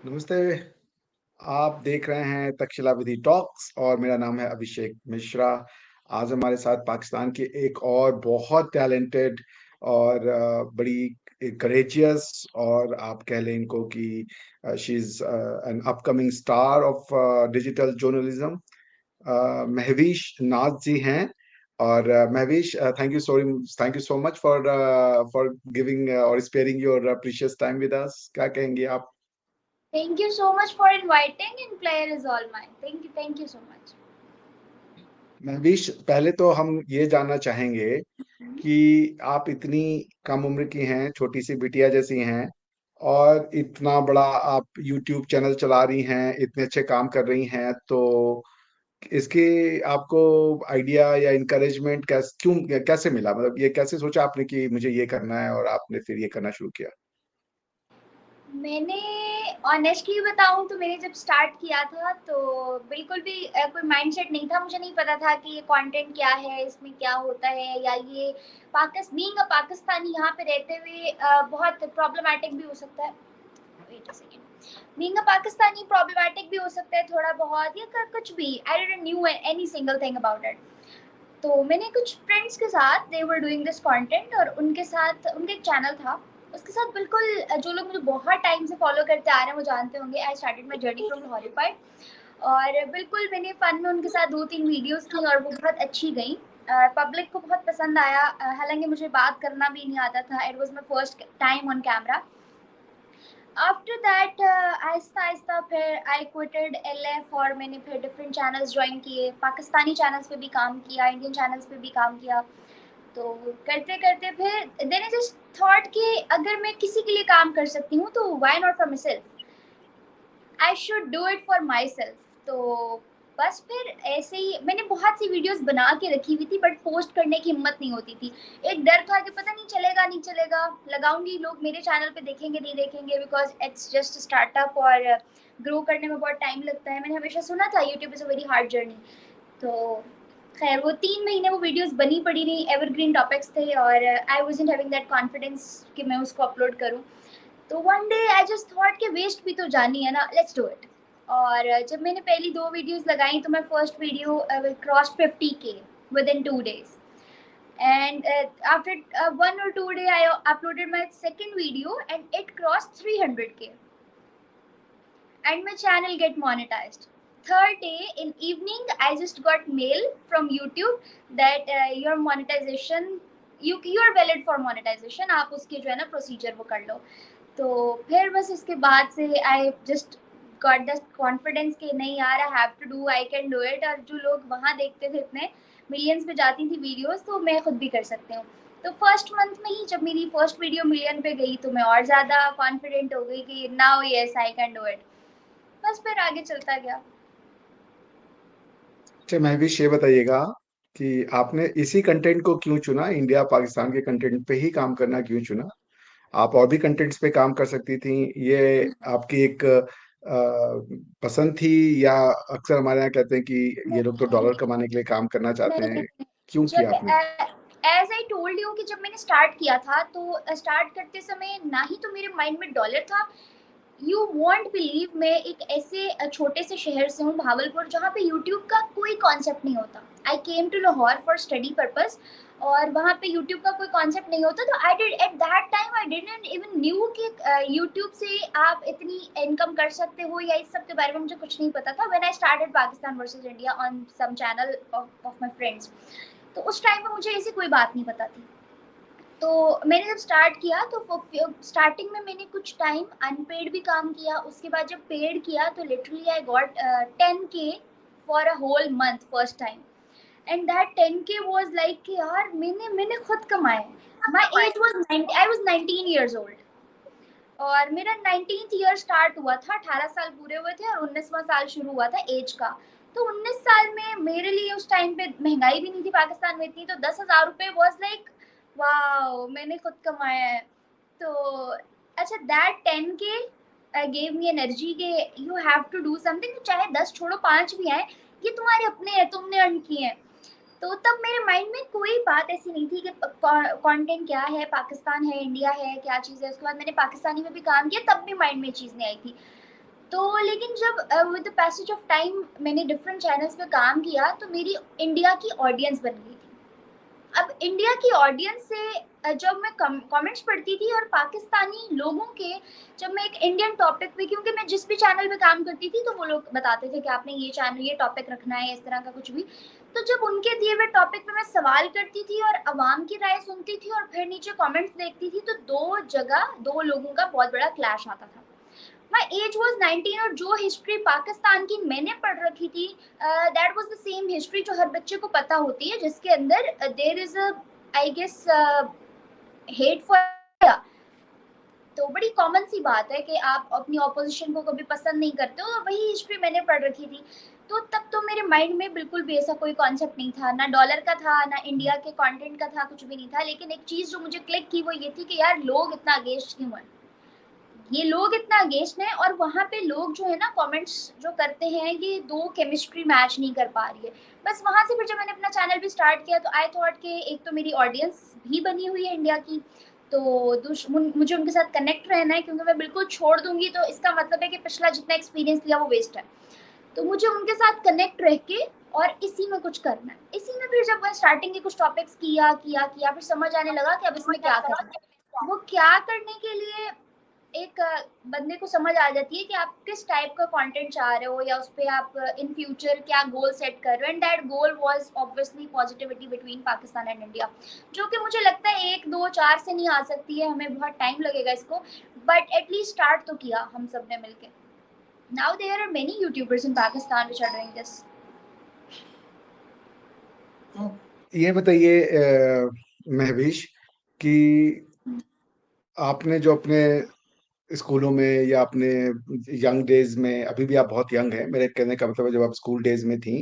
नमस्ते। आप देख रहे हैं तक्षशिला विधि टॉक्स और मेरा नाम है अभिषेक मिश्रा। आज हमारे साथ पाकिस्तान के एक और बहुत टैलेंटेड और बड़ी करेजियस और आप कह लें इनको कि she is an upcoming star of digital journalism. Mahvish Naaz ji हैं। और Mahvish, thank you so much for giving और sparing your precious time with us. क्या कहेंगे आप? Thank you so much for inviting, and player is all mine. Thank you so much. Mahvish, पहले तो हम ये जानना चाहेंगे कि आप इतनी कम उम्र की हैं, छोटी सी बिटिया जैसी हैं, और इतना बड़ा आप यूट्यूब चैनल चला रही हैं, इतने अच्छे काम कर रही हैं, तो इसके आपको आइडिया या इनकरेजमेंट कैसे मिला? मतलब ये कैसे सोचा आपने कि मुझे ये करना है और आपने फिर ये करना शुरू किया? मैंने ऑनेस्टली बताऊं तो मैंने जब स्टार्ट किया था तो बिल्कुल भी कोई माइंडसेट नहीं था। मुझे नहीं पता था कि ये कंटेंट क्या है, इसमें क्या होता है, या ये बीइंग अ पाकिस्तानी यहाँ पे रहते हुए बहुत प्रॉब्लमैटिक भी हो सकता है। Wait a second. Being a Pakistani problematic भी हो सकता है थोड़ा बहुत, या कुछ भी। I didn't knew any single thing about it. तो मैंने कुछ फ्रेंड्स के साथ they were doing this content, और उनके साथ उनका एक चैनल था। उसके साथ बिल्कुल जो लोग मुझे बहुत टाइम से फॉलो करते आ रहे हैं वो जानते होंगे, I started my journey from हॉलीफाइड। और बिल्कुल मैंने फन में उनके साथ 2-3 वीडियोस की और वो बहुत अच्छी गई। पब्लिक को बहुत पसंद आया। हालांकि मुझे बात करना भी नहीं आता था। It was my first time on camera. After that Aahista Aahista फिर आई क्विटेड एलएफ, और मैंने फिर डिफरेंट चैनल्स ज्वाइन किए। पाकिस्तानी चैनल्स पे भी काम किया, इंडियन चैनल्स पे भी काम किया। तो करते करते फिर देन आई जस्ट थॉट कि अगर मैं किसी के लिए काम कर सकती हूँ तो why not for my self, I should do it for my self. तो बस फिर ऐसे ही मैंने बहुत सी वीडियोस बना के रखी हुई थी, बट पोस्ट करने की हिम्मत नहीं होती थी। एक डर था कि पता नहीं चलेगा नहीं चलेगा, लगाऊंगी लोग मेरे चैनल पे देखेंगे नहीं देखेंगे, बिकॉज इट्स जस्ट स्टार्टअप और ग्रो करने में बहुत टाइम लगता है। मैंने हमेशा सुना था YouTube is a very hard journey. तो खैर वो 3 महीने वो वीडियोस बनी पड़ी रही, एवरग्रीन टॉपिक्स थे, और I wasn't having that confidence कि मैं उसको अपलोड करूँ। तो one day I just thought कि वेस्ट भी तो जानी है ना, लेट्स डू इट। और जब मैंने पहली 2 वीडियोस लगाई तो मैं first video cross 50K with in 2 days। And after 1 or 2 days, I uploaded my second video and it crossed 300K. And my channel get monetized. Third day in evening, I just got mail from YouTube that your monetization, you are valid for monetization. आप उसके जो है ना procedure वो कर लो। तो फिर बस उसके बाद से I just got the confidence कि नहीं यार, I have to do, I can do it. और जो लोग वहाँ देखते थे इतने मिलियंस पे जाती थी वीडियोस, तो मैं खुद भी कर सकती हूँ। तो फर्स्ट मंथ में ही जब मेरी फर्स्ट वीडियो मिलियन पे गई तो मैं और ज़्यादा कॉन्फिडेंट हो गई कि now yes I can do it. बस फिर आगे चलता गया। अच्छा महविश, ये बताइएगा कि आपने इसी कंटेंट को क्यों चुना? इंडिया पाकिस्तान के कंटेंट पे ही काम करना क्यों चुना? आप और भी कंटेंट्स पे काम कर सकती थी। ये आपकी एक पसंद थी, या अक्सर हमारे यहाँ कहते हैं कि ये लोग तो नहीं डॉलर कमाने के लिए काम करना चाहते नहीं हैं? नहीं। क्यों किया जब आपने? एज आई टोल्ड यू कि जब मैंने स्टार्ट किया था तो स्टार्ट करते समय ना ही तो मेरे माइंड में डॉलर था। यू वॉन्ट बिलीव, मैं एक ऐसे छोटे से शहर से हूँ, भावलपुर, जहाँ पे यूट्यूब का कोई कॉन्सेप्ट नहीं होता। I came to Lahore for study purpose, और वहाँ पे यूट्यूब का कोई कॉन्सेप्ट नहीं होता। तो I did at that time, I didn't even new कि यूट्यूब से आप इतनी इनकम कर सकते हो, या इस सब के बारे में मुझे कुछ नहीं पता था। When I started Pakistan versus India on some channel of my friends, तो उस टाइम पे मुझे ऐसी कोई बात नहीं पता थी। तो मैंने जब स्टार्ट किया तो स्टार्टिंग में मैंने कुछ टाइम अनपेड भी काम किया। उसके बाद जब पेड किया तो literally I got 10K for a whole month first time. And that 10K was like कि यार मैंने मैंने खुद कमाए। My age was 90, I was 19 years old, और मेरा 19th ईयर स्टार्ट हुआ था। 18 साल पूरे हुए थे और 19वां साल शुरू हुआ था एज का। तो 19 साल में मेरे लिए उस टाइम पे महंगाई भी नहीं थी पाकिस्तान में इतनी, तो 10,000 रुपये वॉज लाइक वाओ, मैंने खुद कमाया है। तो अच्छा, that 10K gave me energy कि you have to do something, चाहे 10 छोड़ो 5 भी आए, ये तुम्हारे अपने हैं, तुमने अर्न किए हैं। तो तब मेरे माइंड में कोई बात ऐसी नहीं थी कि कंटेंट क्या है, पाकिस्तान है, इंडिया है, क्या चीज़ है। उसके बाद मैंने पाकिस्तानी में भी काम किया, तब भी माइंड में चीज़ नहीं आई थी। तो लेकिन जब with the passage of time मैंने डिफरेंट चैनल्स पे काम किया तो मेरी इंडिया की ऑडियंस बन गई थी। अब इंडिया की ऑडियंस से जब मैं कमेंट्स पढ़ती थी और पाकिस्तानी लोगों के, जब मैं एक इंडियन टॉपिक पे, क्योंकि मैं जिस भी चैनल पे काम करती थी तो वो लोग बताते थे कि आपने ये चैनल ये टॉपिक रखना है, इस तरह का कुछ भी। तो जब उनके दिए हुए टॉपिक पे मैं सवाल करती थी और आवाम की राय सुनती थी और फिर नीचे कमेंट्स देखती थी, तो दो जगह दो लोगों का बहुत बड़ा क्लैश आता था। माई एज वॉज 19 और जो हिस्ट्री पाकिस्तान की मैंने पढ़ रखी थी that was the same history जो हर बच्चे को पता होती है, जिसके अंदर there is I guess hate for. तो बड़ी कॉमन सी बात है कि आप अपनी ऑपोजिशन को कभी पसंद नहीं करते हो, वही हिस्ट्री मैंने पढ़ रखी थी। तो तब तो मेरे माइंड में बिल्कुल भी ऐसा कोई कॉन्सेप्ट नहीं था, ना डॉलर का था ना इंडिया के कंटेंट का था, कुछ भी नहीं था। लेकिन एक चीज़ जो मुझे क्लिक की वो ये थी कि यार लोग इतना अगेंस्ट क्यों हैं, ये लोग इतना अगेंस्ट हैं। और वहाँ पे लोग जो है ना कमेंट्स जो करते हैं, ये दो केमिस्ट्री मैच नहीं कर पा रही है। बस वहाँ से फिर जब मैंने अपना चैनल भी स्टार्ट किया तो आई थॉट कि एक तो मेरी ऑडियंस भी बनी हुई है इंडिया की, तो मुझे उनके साथ कनेक्ट रहना है, क्योंकि मैं बिल्कुल छोड़ दूंगी तो इसका मतलब है कि पिछला जितना एक्सपीरियंस लिया वो वेस्ट है। तो मुझे उनके साथ कनेक्ट रह के और इसी में कुछ करना है। इसी में फिर जब मैं स्टार्टिंग के कुछ टॉपिक्स किया किया किया फिर समझ आने लगा कि अब इसमें क्या करना है। वो क्या करने के लिए एक बंदे को समझ आ जाती है कि आप किस टाइप का कंटेंट चाह रहे हो या उस पर आप इन फ्यूचर क्या गोल सेट कर रहे हो। And that goal was obviously positivity between Pakistan and India, जो कि मुझे लगता है 1 2 4 से नहीं आ सकती है, हमें बहुत टाइम लगेगा इसको, बट एटलीस्ट स्टार्ट तो किया हम सब ने मिलकर। Now there are many YouTubers in Pakistan which are doing this. तो ये बताइए महविश कि आपने जो अपने स्कूलों में या अपने यंग डेज में, अभी भी आप बहुत यंग हैं, मेरे कहने का मतलब है जब आप स्कूल डेज में थी,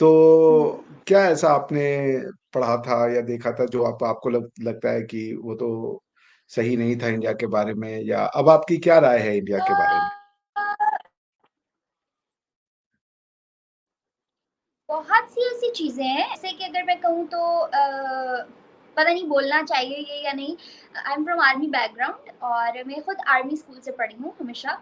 तो क्या ऐसा आपने पढ़ा था या देखा था जो आपको लगता है कि वो तो सही नहीं था इंडिया के बारे में, या अब आपकी क्या राय है इंडिया के बारे में? बहुत सी ऐसी चीजें हैं, जैसे कि अगर मैं कहूँ तो पता नहीं बोलना चाहिए ये या नहीं। I am from army background और मैं खुद आर्मी स्कूल से पढ़ी हूँ हमेशा।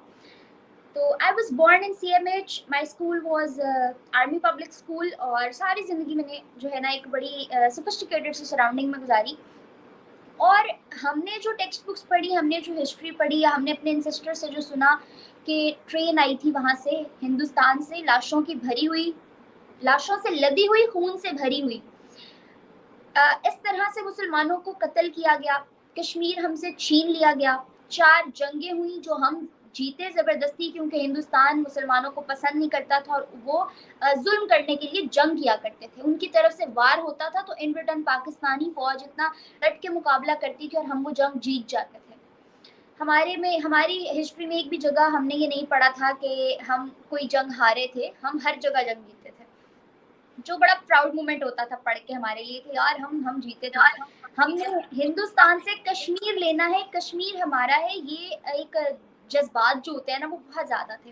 तो I was born in CMH, my school was army public school, और सारी ज़िंदगी मैंने जो है ना एक बड़ी सोफिस्टिकेटेड सी सराउंडिंग में गुजारी। और हमने जो टेक्स्ट बुक्स पढ़ी, हमने जो हिस्ट्री पढ़ी, या हमने अपने इंसेस्टर से जो सुना कि ट्रेन आई थी वहाँ से हिंदुस्तान से लाशों की भरी हुई, लाशों से लदी हुई, खून से भरी हुई, इस तरह से मुसलमानों को कत्ल किया गया, कश्मीर हमसे छीन लिया गया, 4 जंगें हुई जो हम जीते ज़बरदस्ती, क्योंकि हिंदुस्तान मुसलमानों को पसंद नहीं करता था और वो जुल्म करने के लिए जंग किया करते थे, उनकी तरफ से वार होता था तो इन रिटर्न पाकिस्तानी फौज इतना डट के मुकाबला करती थी और हम वो जंग जीत जाते थे। हमारी हिस्ट्री में एक भी जगह हमने ये नहीं पढ़ा था कि हम कोई जंग हारे थे, हम हर जगह जंग जीते थे, जो बड़ा प्राउड मोमेंट होता था पढ़ के हमारे लिए कि यार हम जीते थे। हमने हिंदुस्तान से कश्मीर लेना है, कश्मीर हमारा है, ये एक जज्बात जो होते हैं ना वो बहुत ज़्यादा थे।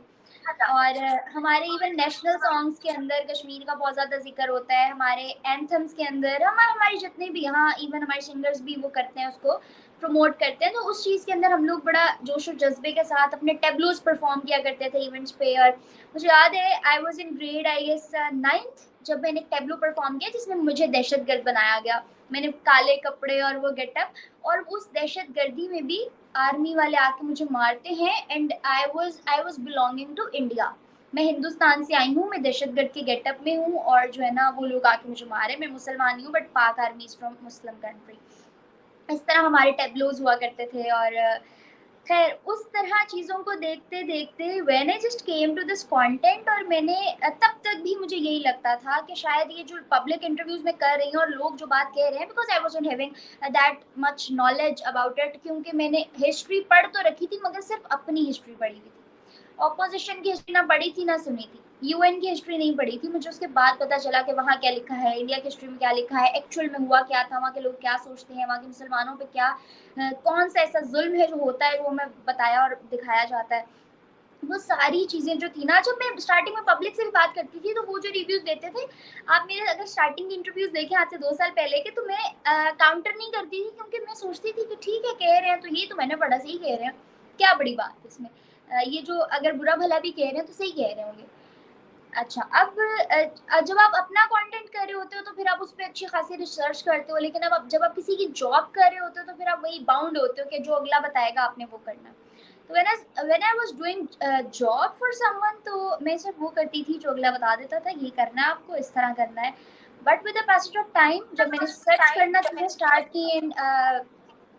और हमारे इवन नेशनल सॉन्ग्स के अंदर कश्मीर का बहुत ज़्यादा जिक्र होता है, हमारे एंथम्स के अंदर, हमारे जितने भी यहाँ इवन हमारे सिंगर्स भी वो करते हैं, उसको प्रमोट करते हैं। तो उस चीज़ के अंदर हम लोग बड़ा जोश और जज्बे के साथ अपने टेबलोज परफॉर्म किया करते थे इवेंट्स पे। और मुझे याद है I was in grade I guess 9th जब मैंने एक टेबलो परफॉर्म किया जिसमें मुझे दहशतगर्द बनाया गया। मैंने काले कपड़े और वो गेटअप, और उस दहशतगर्दी में भी आर्मी वाले आके मुझे मारते हैं। And I was belonging to India, मैं हिंदुस्तान से आई हूँ, मैं दहशतगर्द के गेटअप में हूँ, और जो है ना वो लोग आके मुझे मारे। मैं मुसलमान हूँ बट पाक army is from Muslim country. इस तरह हमारे टेबलोज हुआ करते थे। और खैर उस तरह चीज़ों को देखते देखते when I just came to this content, और मैंने तब तक भी मुझे यही लगता था कि शायद ये जो पब्लिक इंटरव्यूज में कर रही हूँ और लोग जो बात कह रहे हैं, because I wasn't having that much knowledge about it, क्योंकि मैंने हिस्ट्री पढ़ तो रखी थी मगर सिर्फ अपनी हिस्ट्री पढ़ी हुई थी, ऑपोजिशन की हिस्ट्री ना पढ़ी थी ना सुनी थी, UN की हिस्ट्री नहीं पढ़ी थी। मुझे उसके बाद पता चला कि वहाँ क्या लिखा है, इंडिया की हिस्ट्री में क्या लिखा है, एक्चुअल में हुआ क्या था, वहाँ के लोग क्या सोचते हैं, वहाँ के मुसलमानों पे क्या कौन सा ऐसा जुल्म है जो होता है वो हमें बताया और दिखाया जाता है। वो सारी चीज़ें जो थी ना, जब मैं स्टार्टिंग में पब्लिक से भी बात करती थी तो वो जो रिव्यूज़ देते थे, आप मेरे अगर स्टार्टिंग के इंटरव्यूज़ देखें आज से 2 साल पहले के, तो मैं काउंटर नहीं करती थी, क्योंकि मैं सोचती थी कि ठीक है कह रहे हैं तो ये तो मैंने पढ़ा, सही कह रहे हैं, क्या बड़ी बात है इसमें। ये जो अगर बुरा भला भी कह रहे हैं तो सही कह रहे होंगे। अच्छा, अब जब आप अपना कंटेंट कर रहे होते हो तो फिर आप उस पे अच्छी खासी रिसर्च करते हो, लेकिन अब आप जब आप किसी की जॉब कर रहे होते हो तो फिर आप वही बाउंड होते हो कि जो अगला बताएगा आपने वो करना है। तो when I was doing job for someone, तो मैं सिर्फ वो करती थी जो अगला बता देता था, ये करना है आपको, इस तरह करना है। But with the passage of time जब मैंने सर्च करना चीज़ें स्टार्ट की एंड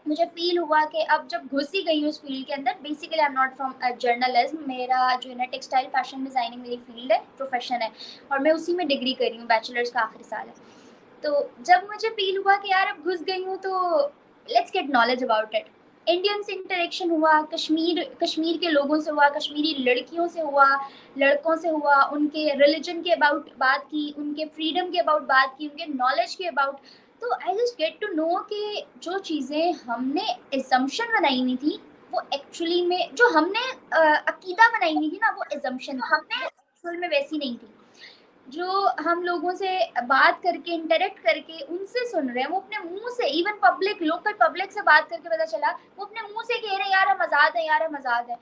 मुझे फ़ील हुआ कि अब जब घुस ही गई हूँ उस फ़ील्ड के अंदर, basically I am not from journalism, मेरा जो है ना टेक्सटाइल फैशन डिज़ाइनिंग मेरी फ़ील्ड है, प्रोफ़ेशन है, और मैं उसी में डिग्री कर रही हूँ, बैचलर्स का आखिरी साल है। तो जब मुझे फ़ील हुआ कि यार अब घुस गई हूँ तो let's get knowledge about it. Indian से इंटरेक्शन हुआ, कश्मीर के लोगों से हुआ, कश्मीरी लड़कियों से हुआ, लड़कों से हुआ, उनके रिलीजन के अबाउट बात की, उनके फ्रीडम के अबाउट बात की, उनके नॉलेज के अबाउट। तो I just get to know कि जो चीज़ें हमने एजम्पशन बनाई हुई थी, वो एक्चुअली में जो हमने अकीदा बनाई हुई थी ना, वो एजम्पशन थी, वो एक्चुअल में वैसी नहीं थी। जो हम लोगों से बात करके इंटरेक्ट करके उनसे सुन रहे हैं, वो अपने मुंह से, इवन पब्लिक, लोकल पब्लिक से बात करके पता चला, वो अपने मुंह से कह रहे हैं यार हम आज़ाद है, यार हम आज़ाद है।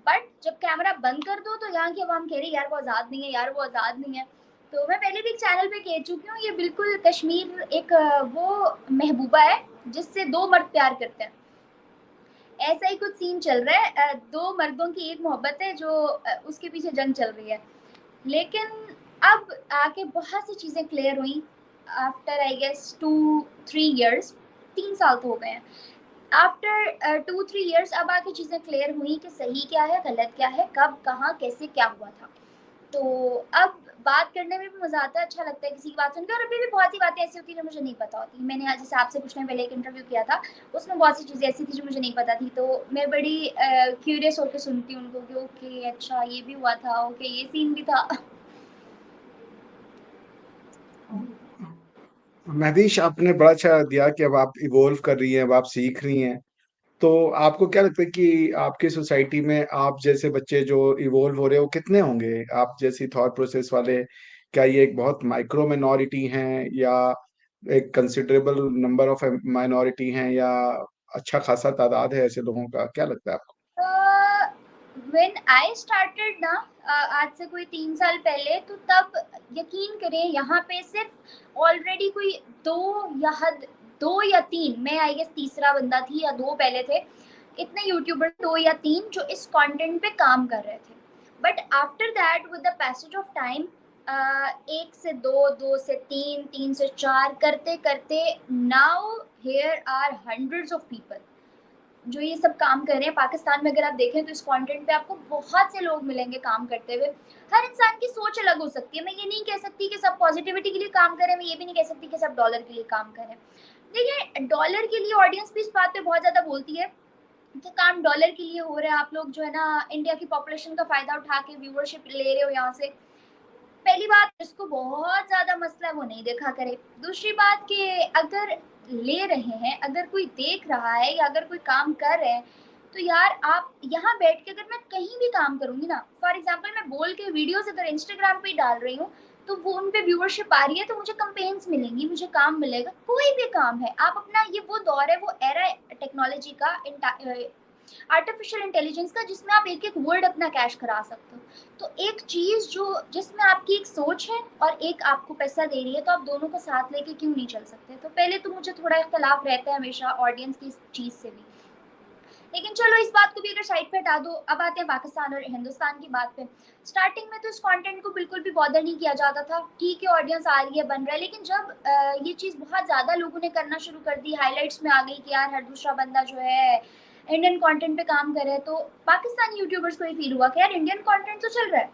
बट जब कैमरा बंद कर दो तो यहाँ की आवाम कह रही यार वो आज़ाद नहीं है, यार वो आज़ाद नहीं है। तो मैं पहले भी एक चैनल पे कह चुकी हूँ, ये बिल्कुल कश्मीर एक वो महबूबा है जिससे दो मर्द प्यार करते हैं, ऐसा ही कुछ सीन चल रहा है। दो मर्दों की एक मोहब्बत है जो उसके पीछे जंग चल रही है। लेकिन अब आके बहुत सी चीज़ें क्लियर हुई आफ्टर आई गेस 2-3 इयर्स, 3 साल तो हो गए हैं। आफ्टर 2-3 इयर्स अब आके चीज़ें क्लियर हुई कि सही क्या है, गलत क्या है, कब कहाँ कैसे क्या हुआ था। तो अब बात करने में भी मज़ा आता है, अच्छा लगता है किसी की बात सुनकर, और अभी भी बहुत सी बातें ऐसी होती हैं जो मुझे नहीं पता होती। मैंने आज जैसे आपसे कुछ टाइम पहले एक इंटरव्यू किया था, उसमें बहुत सी चीज़ें ऐसी थी जो मुझे नहीं पता थी, तो मैं बड़ी क्यूरियस होकर सुनती हूँ उनको कि ओके अच्छा ये भी हुआ था, ओके ये सीन भी था। महदीश, आपने बड़ा अच्छा दिया कि अब आप इवॉल्व कर रही हैं, अब आप सीख रही हैं। तो आपको क्या लगता है कि आपकी सोसाइटी में आप जैसे बच्चे जो इवॉल्व हो रहे हैं वो कितने होंगे? आप जैसी थॉट प्रोसेस वाले, क्या ये एक बहुत माइक्रो मिनॉरिटी हैं, या एक कंसिडरेबल नंबर ऑफ माइनॉरिटी हैं, या अच्छा खासा तादाद है ऐसे लोगों का? क्या लगता है आपको? व्हेन आई स्टार्टेड ना, आज से कोई 3 साल पहले, तो तब यकीन करें यहाँ पे सिर्फ ऑलरेडी कोई दो या तीन, मैं आई गेस तीसरा बंदा थी या दो पहले थे, इतने यूट्यूबर दो या तीन जो इस कंटेंट पे काम कर रहे थे। But after that with the passage of time, एक से दो, दो से तीन, तीन से चार करते करते now here are hundreds of people जो ये सब काम कर रहे हैं। पाकिस्तान में अगर आप देखें तो इस कंटेंट पे आपको बहुत से लोग मिलेंगे काम करते हुए। हर इंसान की सोच अलग हो सकती है, मैं ये नहीं कह सकती कि सब पॉजिटिविटी के लिए काम करें, मैं ये भी नहीं कह सकती कि सब डॉलर के लिए काम करें। देखिए डॉलर के लिए ऑडियंस भी इस बात पे बहुत ज़्यादा बोलती है कि काम डॉलर के लिए हो रहा है, आप लोग जो है ना इंडिया की पॉपुलेशन का फ़ायदा उठा के व्यूअरशिप ले रहे हो यहाँ से। पहली बात, जिसको बहुत ज़्यादा मसला है वो नहीं देखा करे। दूसरी बात कि अगर ले रहे हैं, अगर कोई देख रहा है या अगर कोई काम कर रहे हैं, तो यार आप यहाँ बैठ के, अगर मैं कहीं भी काम करूँगी ना, फॉर एग्ज़ाम्पल मैं बोल के वीडियोज़ अगर इंस्टाग्राम पे ही डाल रही हूँ, तो वो उन पे व्यूअरशिप आ रही है तो मुझे कैम्पेन्स मिलेंगी, मुझे काम मिलेगा, कोई भी काम है। आप अपना, ये वो दौर है, वो एरा है टेक्नोलॉजी का, आर्टिफिशियल इंटेलिजेंस का, जिसमें आप एक एक वर्ड अपना कैश करा सकते हो। तो एक चीज़ जो जिसमें आपकी एक सोच है और एक आपको पैसा दे रही है, तो आप दोनों को साथ लेके क्यों नहीं चल सकते। तो पहले तो मुझे थोड़ा इख्तलाफ रहता है हमेशा ऑडियंस की इस चीज़ से भी, लेकिन चलो इस बात को भी अगर साइड पे हटा दो, अब आते हैं पाकिस्तान और हिंदुस्तान की बात पे। स्टार्टिंग में तो इस कंटेंट को बिल्कुल भी बॉदर नहीं किया जाता था, ठीक है ऑडियंस आ रही है, बन रहा है, लेकिन जब ये चीज़ बहुत ज़्यादा लोगों ने करना शुरू कर दी, हाइलाइट्स में आ गई कि यार हर दूसरा बंदा जो है इंडियन कंटेंट पे काम कर रहा है, तो पाकिस्तानी यूट्यूबर्स को ये फील हुआ कि यार इंडियन कंटेंट तो चल रहा है,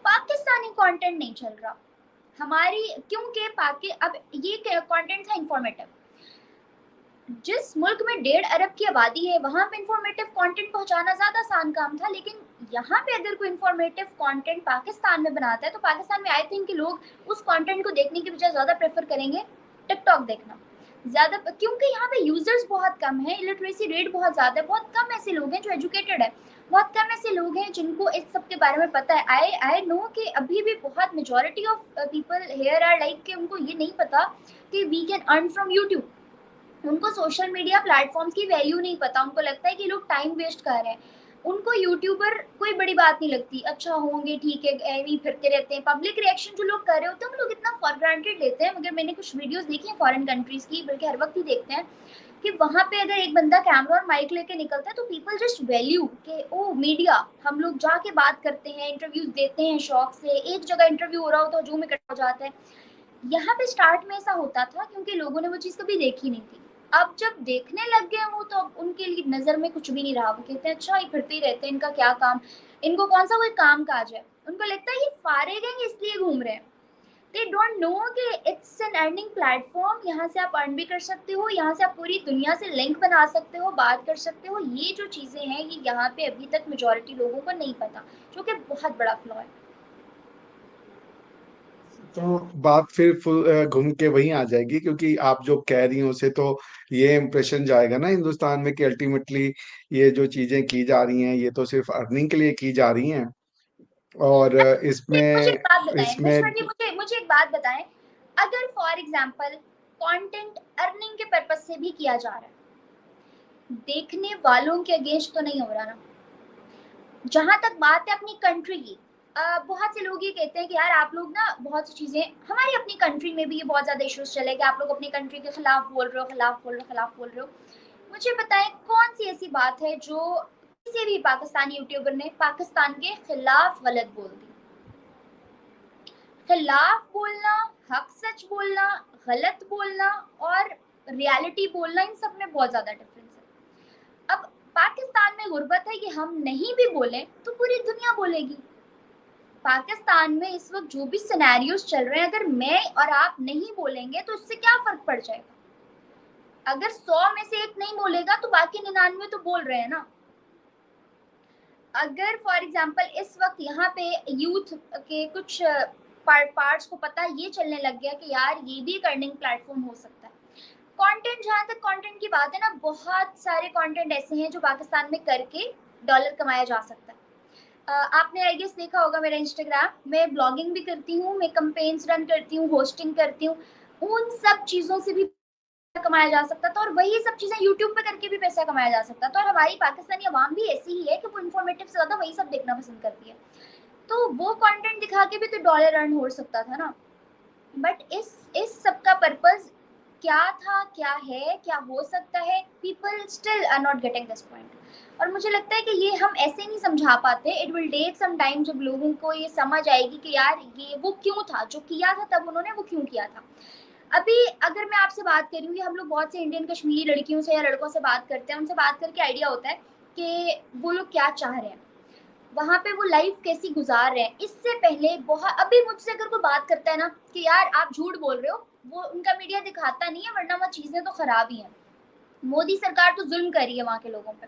पाकिस्तानी कंटेंट नहीं चल रहा हमारी, क्योंकि पाकि अब ये कंटेंट था इंफॉर्मेटिव। जिस मुल्क में 1.5 अरब की आबादी है, वहाँ पे इंफॉर्मेटिव कंटेंट पहुँचाना ज़्यादा आसान काम था, लेकिन यहाँ पे अगर कोई इंफॉर्मेटिव कंटेंट पाकिस्तान में बनाता है, तो पाकिस्तान में आई थिंक कि लोग उस कंटेंट को देखने की बजाय ज़्यादा प्रेफर करेंगे टिकटॉक देखना ज़्यादा, क्योंकि यहाँ पे यूजर्स बहुत कम है, इलिटरेसी रेट बहुत ज़्यादा है, बहुत कम ऐसे लोग हैं जो एजुकेटेड है, बहुत कम ऐसे लोग हैं जिनको इस सब के बारे में पता है। आई नो कि अभी भी बहुत majority of people here are like कि उनको ये नहीं पता कि we can earn from YouTube. उनको सोशल मीडिया प्लेटफॉर्म्स की वैल्यू नहीं पता, उनको लगता है कि लोग टाइम वेस्ट कर रहे हैं। उनको यूट्यूबर कोई बड़ी बात नहीं लगती, अच्छा होंगे ठीक है, ऐਵੇਂ ही फिरते रहते हैं। पब्लिक रिएक्शन जो लोग कर रहे होते हैं, वो लोग इतना फॉर ग्रांटेड लेते हैं। मगर मैंने कुछ वीडियोस देखी हैं फॉरेन कंट्रीज की, बल्कि हर वक्त ही देखते हैं कि वहाँ पे अगर एक बंदा कैमरा और माइक लेके निकलता है तो पीपल जस्ट वैल्यू कि ओ मीडिया, हम लोग जाके बात करते हैं, इंटरव्यूज देते हैं शौक से। एक जगह इंटरव्यू हो रहा हो तो जूम इकट्ठा हो जाता है। यहाँ पे स्टार्ट में ऐसा होता था क्योंकि लोगों ने वो चीज़ कभी देखी नहीं थी। अब जब देखने लग गए वो, तो अब उनके लिए नज़र में कुछ भी नहीं रहा। वो कहते हैं अच्छा ये फिरते ही रहते हैं, इनका क्या काम, इनको कौन सा कोई काम काज है। उनको लगता है ये फारेग हैं इसलिए घूम रहे हैं। दे डोंट नो कि इट्स एन अर्निंग प्लेटफॉर्म, यहाँ से आप अर्न भी कर सकते हो, यहाँ से आप पूरी दुनिया से लिंक बना सकते हो, बात कर सकते हो। ये जो चीज़ें हैं ये यहाँ पे अभी तक मेजोरिटी लोगों को नहीं पता, जो कि बहुत बड़ा फ्लॉ है। तो बात फिर घूम के वहीं आ जाएगी, क्योंकि आप जो कह रही हो उसे तो ये इम्प्रेशन जाएगा ना हिंदुस्तान में कि अल्टीमेटली ये जो चीजें की जा रही हैं ये तो सिर्फ अर्निंग के लिए की जा रही हैं। और मुझे एक इसमें बात बताएं इसमें मिश्रा जी, मुझे मुझे एक बात बताएं, अगर फॉर एग्जांपल कंटेंट अर्निंग के पर्पज से भी किया जा रहा है, देखने वालों के अगेंस्ट तो नहीं हो रहा ना। जहां तक बात है अपनी कंट्री की, बहुत से लोग ये कहते हैं कि यार आप लोग ना बहुत सी चीजें, हमारी अपनी कंट्री में भी ये बहुत ज्यादा इश्यूज चले कि आप लोग अपनी कंट्री के खिलाफ बोल रहे हो, खिलाफ बोल रहे हो, खिलाफ बोल रहे हो। मुझे बताएं कौन सी ऐसी बात है जो किसी भी पाकिस्तानी यूट्यूबर ने पाकिस्तान के खिलाफ गलत बोल दी। खिलाफ बोलना, हक सच बोलना, गलत बोलना और रियलिटी बोलना, इन सब में बहुत ज्यादा डिफरेंस है। अब पाकिस्तान में गुर्बत है कि हम नहीं भी बोले तो पूरी दुनिया बोलेगी। पाकिस्तान में इस वक्त जो भी सिनेरियोस चल रहे हैं, अगर मैं और आप नहीं बोलेंगे तो इससे क्या फर्क पड़ जाएगा। अगर 100 में से एक नहीं बोलेगा तो बाकी 99 तो बोल रहे हैं ना। अगर फॉर एग्जांपल इस वक्त यहाँ पे यूथ के कुछ पार्ट्स को पता ये चलने लग गया कि यार ये भी एक अर्निंग प्लेटफॉर्म हो सकता है। कंटेंट, जहाँ तक कंटेंट की बात है ना, बहुत सारे कंटेंट ऐसे हैं जो पाकिस्तान में करके डॉलर कमाया जा सकता है। आपने आई गेस देखा होगा मेरा इंस्टाग्राम, मैं ब्लॉगिंग भी करती हूँ, मैं कंपेन्स रन करती हूँ, होस्टिंग करती हूँ। उन सब चीज़ों से भी कमाया जा सकता था, और वही सब चीजें यूट्यूब पे करके भी पैसा कमाया जा सकता था। और हमारी पाकिस्तानी अवाम भी ऐसी ही है कि वो इन्फॉर्मेटिव से ज्यादा वही सब देखना पसंद करती है। तो वो कंटेंट दिखा के भी तो डॉलर अर्न हो सकता था ना। बट इस सब का पर्पज क्या था, क्या है, क्या हो सकता है, people still are not getting this point. और मुझे लगता है कि ये हम ऐसे नहीं समझा पाते। It will take some time, जब लोगों को ये समझ आएगी कि यार ये वो क्यों था, जो किया था तब उन्होंने वो क्यों किया था। अभी अगर मैं आपसे बात करूँ, हम लोग बहुत से इंडियन कश्मीरी लड़कियों से या लड़कों से बात करते हैं, उनसे बात करके आइडिया होता है कि वो लोग क्या चाह रहे हैं, वहाँ पे वो लाइफ कैसी गुजार रहे हैं। इससे पहले बहुत, अभी मुझसे अगर कोई बात करता है ना कि यार आप झूठ बोल रहे हो, वो उनका मीडिया दिखाता नहीं है, वरना वो चीज़ें तो खराब ही हैं। मोदी सरकार तो जुल्म कर रही है वहाँ के लोगों पे।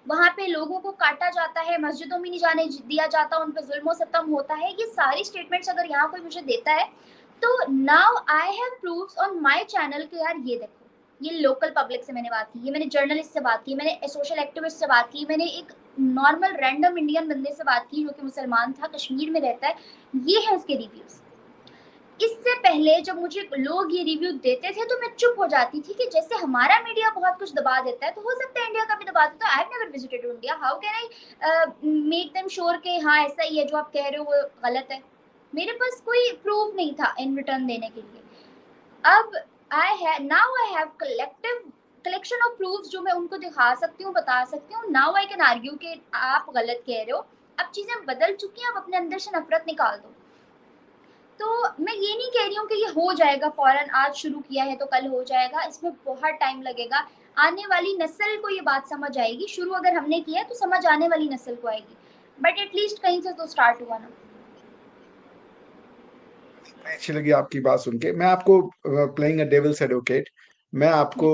वहाँ पे लोगों को काटा जाता है, मस्जिदों में नहीं जाने दिया जाता, उन पे जुल्म सितम होता है। ये सारी स्टेटमेंट्स अगर यहाँ कोई मुझे देता है, तो now I have proofs on my channel कि यार ये देखो, ये लोकल पब्लिक से मैंने बात की, ये मैंने जर्नलिस्ट से बात की, मैंने सोशल एक्टिविस्ट से बात की, मैंने एक नॉर्मल रैंडम इंडियन बंदे से बात की जो कि मुसलमान था, कश्मीर में रहता है। ये है उसके रिव्यूज। इससे पहले जब मुझे लोग ये रिव्यू देते थे तो मैं चुप हो जाती थी कि जैसे हमारा मीडिया बहुत कुछ दबा देता है, तो हो सकता है इंडिया का भी दबा देता है। I have never visited India, how can I make them sure कि हाँ ऐसा ही है, जो आप कह रहे हो वो गलत है। मेरे पास कोई प्रूफ नहीं था इन रिटर्न देने के लिए। अब I have collection of proofs जो मैं उनको दिखा सकती हूँ, बता सकती हूँ। नाउ आई कैन आर्ग्यू कि आप गलत कह रहे हो। अब चीजें बदल चुकी हैं, अब अपने अंदर से नफरत निकाल दो। तो मैं ये नहीं कह रही हूँ कि ये हो जाएगा फौरन, आज शुरू किया है तो कल हो जाएगा, इसमें बहुत टाइम लगेगा। आने वाली नस्ल को ये बात समझ आएगी। शुरू अगर हमने किया है तो समझ आने वाली नस्ल को आएगी, बट एटलीस्ट कहीं से तो स्टार्ट हुआ ना। अच्छी लगी आपकी बात सुन के। मैं आपको प्लेइंग अ डेविल्स एडवोकेट, मैं आपको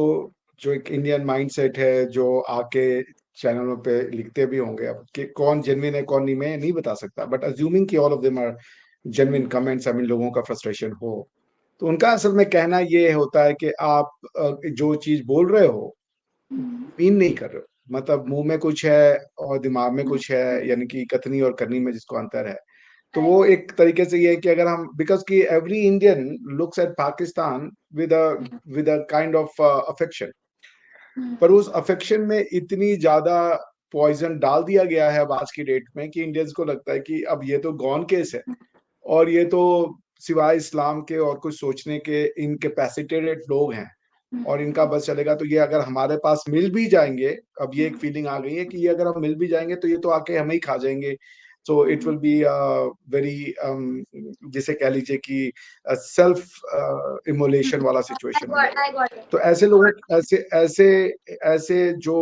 जो एक इंडियन माइंडसेट है जो आके चैनलों पे लिखते भी होंगे, अब कि कौन जेन्युइन है कौन नहीं मैं नहीं बता सकता, बट अज्यूमिंग कि all of them are genuine comments, I mean लोगों का फ्रस्ट्रेशन हो, तो उनका असल में कहना ये होता है कि आप जो चीज बोल रहे हो मीन नहीं कर रहे हो। मतलब मुंह में कुछ है और दिमाग में कुछ है, यानी कि कथनी और करनी में जिसको अंतर है। तो वो एक तरीके से ये है कि अगर हम, बिकॉज कि every Indian looks at Pakistan with a kind of affection, पर उस अफेक्शन में इतनी ज्यादा पॉइजन डाल दिया गया है अब आज की डेट में कि इंडियंस को लगता है कि अब ये तो गॉन केस है, और ये तो सिवाय इस्लाम के और कुछ सोचने के इनकेपेसिटेटेड लोग हैं, और इनका बस चलेगा। तो ये अगर हमारे पास मिल भी जाएंगे, अब ये एक फीलिंग आ गई है कि ये अगर हम मिल भी जाएंगे तो ये तो आके हमें ही खा जाएंगे। So it will be very, जिसे कह लीजिए कि सेल्फ इमोलेशन वाला सिचुएशन हो जाएगा। आई गॉट इट। तो ऐसे लोग, ऐसे ऐसे ऐसे जो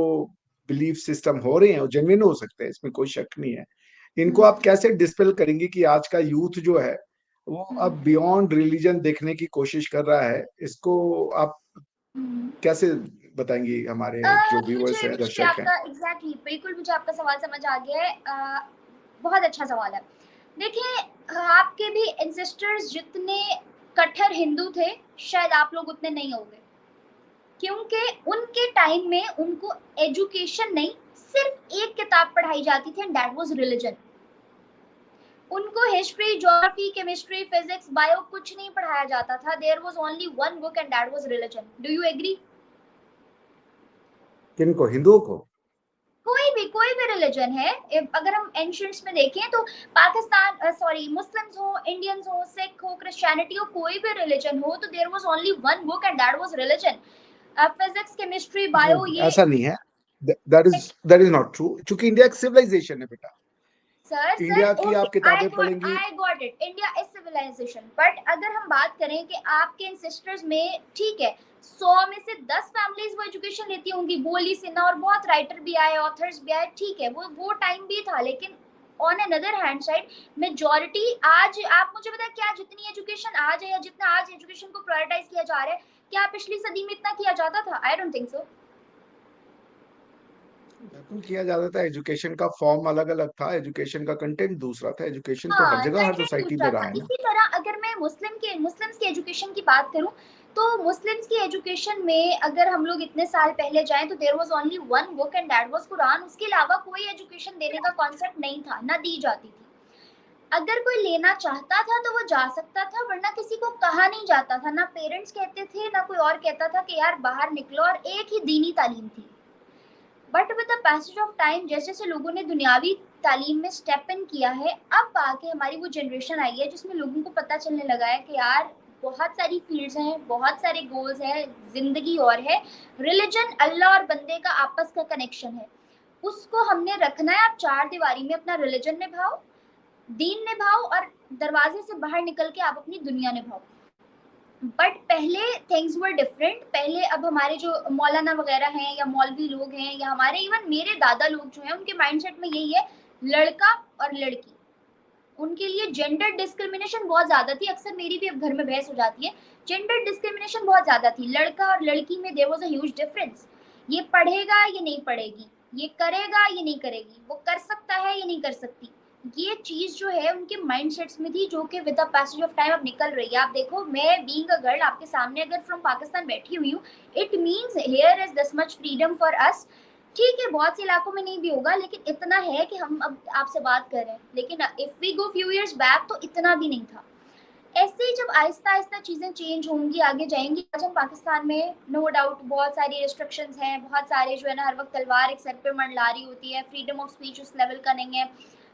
बिलीफ सिस्टम हो रहे हैं वो जेन्युइन हो सकते हैं, इसमें कोई शक नहीं है। इनको आप कैसे डिस्पेल करेंगे कि आज का यूथ जो है वो अब बियॉन्ड रिलीजन देखने की कोशिश कर रहा है, इसको आप कैसे बताएंगे हमारे जो व्यूअर्स मुझे हैं, मुझे दर्शक हैं? आपका एग्जैक्टली बिल्कुल मुझे आपका सवाल समझ आ गया है। बहुत अच्छा सवाल है। देखिए, आपके भी एंसेस्टर्स जितने कट्टर हिंदू थे, शायद आप लोग उतने नहीं होंगे, क्योंकि उनके टाइम में उनको एजुकेशन नहीं, सिर्फ एक किताब पढ़ाई जाती थी, एंड दैट वाज रिलीजन। उनको history, geography, chemistry, physics, bio कुछ नहीं पढ़ाया जाता था। There was only one book and that was religion. Do you agree? किनको? हिंदुओं को? कोई भी रिलीजन है, अगर हम एंशियंट्स में देखें तो पाकिस्तान, सॉरी, मुस्लिम्स हो, इंडियंस हो, सिख हो, क्रिश्चियनिटी हो, कोई भी रिलीजन हो, तो there was only one book and that was religion. Physics, chemistry, नहीं, बायो, ये ऐसा नहीं है। दैट इज नॉट ट्रू, क्योंकि इंडिया एक सिविलाइजेशन है बेटा। सर इंडिया की ओके, आप किताबें पढ़ेंगी। I got it, India is civilisation, but अगर हम बात करें कि आपके एंसेस्टर्स में, ठीक है, 100 में से 10 फैमिलीज वो एजुकेशन लेती होंगी, बोली सिन्हा और बहुत राइटर भी आए, ऑथर्स भी आए, ठीक है, वो टाइम भी था, लेकिन on another hand side majority, आज आप मुझे बताएं, क्या जितनी एजुकेशन आज है या जितना आज एजुकेशन को प्रायोरिटाइज किया जा रहा है, क्या पिछली सदी में इतना किया जाता था? I don't think so. बिल्कुल किया जाता था। एजुकेशन का फॉर्म अलग अलग था, एजुकेशन का कंटेंट दूसरा था। एजुकेशन तो हर हाँ, जगह हर कंटेंट सोसाइटी दूसरा में था। रहा है ना। इसी तरह अगर मैं मुस्लिम्स की एजुकेशन की बात करूं, तो मुस्लिम्स की एजुकेशन में अगर हम लोग इतने साल पहले जाएं, तो there was only one book and that was Quran. उसके अलावा कोई एजुकेशन देने का कॉन्सेप्ट नहीं था, ना दी जाती थी। अगर कोई लेना चाहता था तो वो जा सकता था, वरना किसी को कहा नहीं जाता था, ना पेरेंट्स कहते थे, ना कोई और कहता था कि यार बाहर निकलो, और एक ही दीनी तालीम थी। But with the passage of time, जैसे जैसे लोगों ने दुनियावी तालीम में स्टेप इन किया है, अब आके हमारी वो जनरेशन आई है जिसमें लोगों को पता चलने लगा है कि यार बहुत सारी फील्ड्स हैं, बहुत सारे गोल्स हैं, जिंदगी और है। रिलीजन अल्लाह और बंदे का आपस का कनेक्शन है, उसको हमने रखना है। आप चार दीवारी में अपना रिलीजन निभाओ, दीन निभाओ, और दरवाजे से बाहर निकल के आप अपनी दुनिया निभाओ। बट पहले थिंग्स वर डिफरेंट। पहले, अब हमारे जो मौलाना वगैरह हैं या मौलवी लोग हैं, या हमारे इवन मेरे दादा लोग जो हैं, उनके माइंडसेट में यही है, लड़का और लड़की। उनके लिए जेंडर डिस्क्रिमिनेशन बहुत ज्यादा थी। अक्सर मेरी भी अब घर में बहस हो जाती है, जेंडर डिस्क्रिमिनेशन बहुत ज्यादा थी। लड़का और लड़की में there was a huge difference. ये पढ़ेगा, ये नहीं पढ़ेगी, ये करेगा, ये नहीं करेगी, वो कर सकता है, ये नहीं कर सकती। ये चीज जो है उनके माइंडसेट्स में थी, जो कि with the passage of time अब निकल रही है। आप देखो, मैं बीइंग अ गर्ल आपके सामने अगर फ्रॉम पाकिस्तान बैठी हुई हूँ, it means here is this much freedom for us. ठीक है, बहुत से इलाकों में नहीं भी होगा, लेकिन इतना है कि हम अब आपसे बात कर रहे हैं। लेकिन if we go few years back, तो इतना भी नहीं था। ऐसे ही जब आहिस्ता आहिस्ता चीज़ें चेंज होंगी, आगे जाएंगी। आज हम पाकिस्तान में नो डाउट बहुत सारी रिस्ट्रिक्शंस हैं, बहुत सारे जो है ना, हर वक्त तलवार एक सर पे मंडला रही होती है, फ्रीडम ऑफ स्पीच उस लेवल का नहीं है,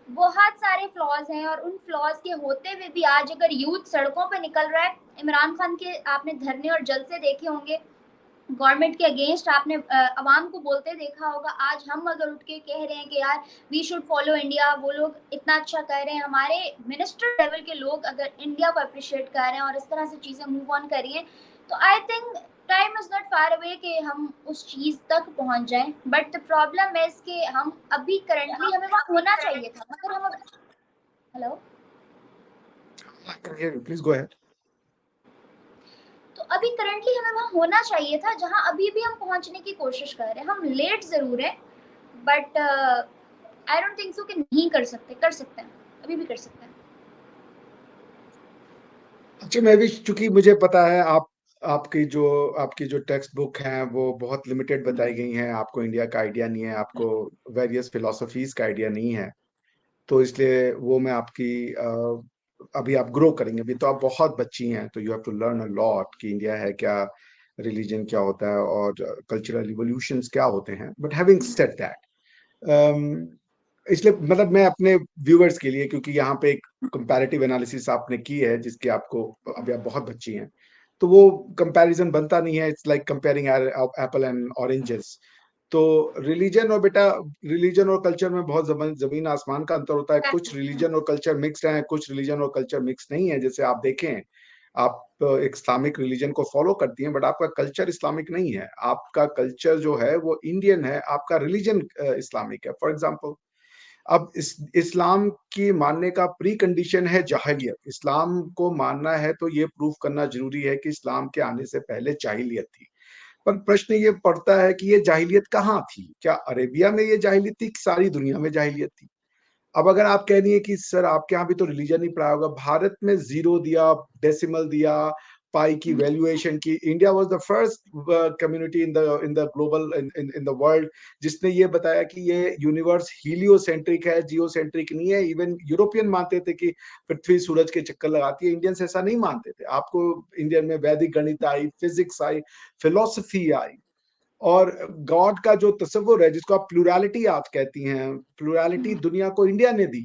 बहुत सारे फ्लॉज हैं। और उन फ्लॉज के होते हुए भी आज अगर यूथ सड़कों पे निकल रहा है, इमरान खान के आपने धरने और जलसे देखे होंगे, गवर्नमेंट के अगेंस्ट आपने अवाम को बोलते देखा होगा। आज हम अगर उठ के कह रहे हैं कि यार वी शुड फॉलो इंडिया, वो लोग इतना अच्छा कह रहे हैं, हमारे मिनिस्टर लेवल के लोग अगर इंडिया को अप्रिशिएट कर रहे हैं और इस तरह से चीज़ें मूव ऑन कर रही हैं, तो I think time is not far away कि हम उस चीज़ तक पहुंच जाएं। बट द प्रॉब्लम है कि हम अभी करंटली, हमें वहाँ होना चाहिए था, मगर हम हेलो, प्लीज गो अहेड। तो अभी करंटली हमें वहाँ होना चाहिए था जहाँ अभी भी हम पहुँचने की कोशिश कर रहे हैं। हम लेट ज़रूर है, but I don't think so कि नहीं कर सकते, कर सकते हैं, अभी भी कर सकते हैं। अच्छा, मैं भी, चूंकि मुझे पता है आप, आपकी जो टेक्स्ट बुक हैं वो बहुत लिमिटेड बताई गई हैं, आपको इंडिया का आइडिया नहीं है, आपको वेरियस फिलोसफीज का आइडिया नहीं है, तो इसलिए वो मैं आपकी अभी आप ग्रो करेंगे, अभी तो आप बहुत बच्ची हैं, तो you have to learn a lot कि इंडिया है क्या, रिलीजन क्या होता है, और कल्चरल रिवॉल्यूशंस क्या होते हैं। बट हैविंग सेड दैट, अम, इसलिए मतलब मैं अपने व्यूअर्स के लिए, क्योंकि यहाँ पे एक कंपैरेटिव एनालिसिस आपने की है जिसकी आपको, अभी आप बहुत बच्ची हैं, तो वो कंपैरिजन बनता नहीं है। It's like comparing Apple and oranges. तो रिलीजन और बेटा, रिलीजन और कल्चर में बहुत जमीन आसमान का अंतर होता है। कुछ रिलीजन और कल्चर मिक्स्ड हैं, कुछ रिलीजन और कल्चर मिक्स नहीं है। जैसे आप देखें, आप एक इस्लामिक रिलीजन को फॉलो करती हैं, बट आपका कल्चर इस्लामिक नहीं है। आपका कल्चर जो है वो इंडियन है, आपका रिलीजन इस्लामिक है। फॉर एग्जाम्पल, अब इस्लाम की मानने का प्री कंडीशन है जाहिलियत। इस्लाम को मानना है तो ये प्रूफ करना जरूरी है कि इस्लाम के आने से पहले जाहिलियत थी। पर प्रश्न ये पड़ता है कि ये जाहिलियत कहाँ थी? क्या अरेबिया में ये जाहिलियत थी कि सारी दुनिया में जाहिलियत थी? अब अगर आप कह रही हैं कि सर आपके यहाँ भी तो रिलीजन ही पढ़ाया होगा, भारत में जीरो दिया, डेसिमल दिया, पाई की वैल्यूएशन की। India was the first community in the global, in the world, जिसने ये बताया कि ये यूनिवर्स हीलियोसेंट्रिक है, जियोसेंट्रिक नहीं है। इवन यूरोपियन मानते थे कि पृथ्वी सूरज के चक्कर लगाती है, इंडियंस ऐसा नहीं मानते थे। आपको इंडियन में वैदिक गणित आई, फिजिक्स आई, फिलोसफी आई, और गॉड का जो तस्वुर है, जिसको आप प्लूरैलिटी आज कहती हैं, प्लूरैलिटी दुनिया को इंडिया ने दी।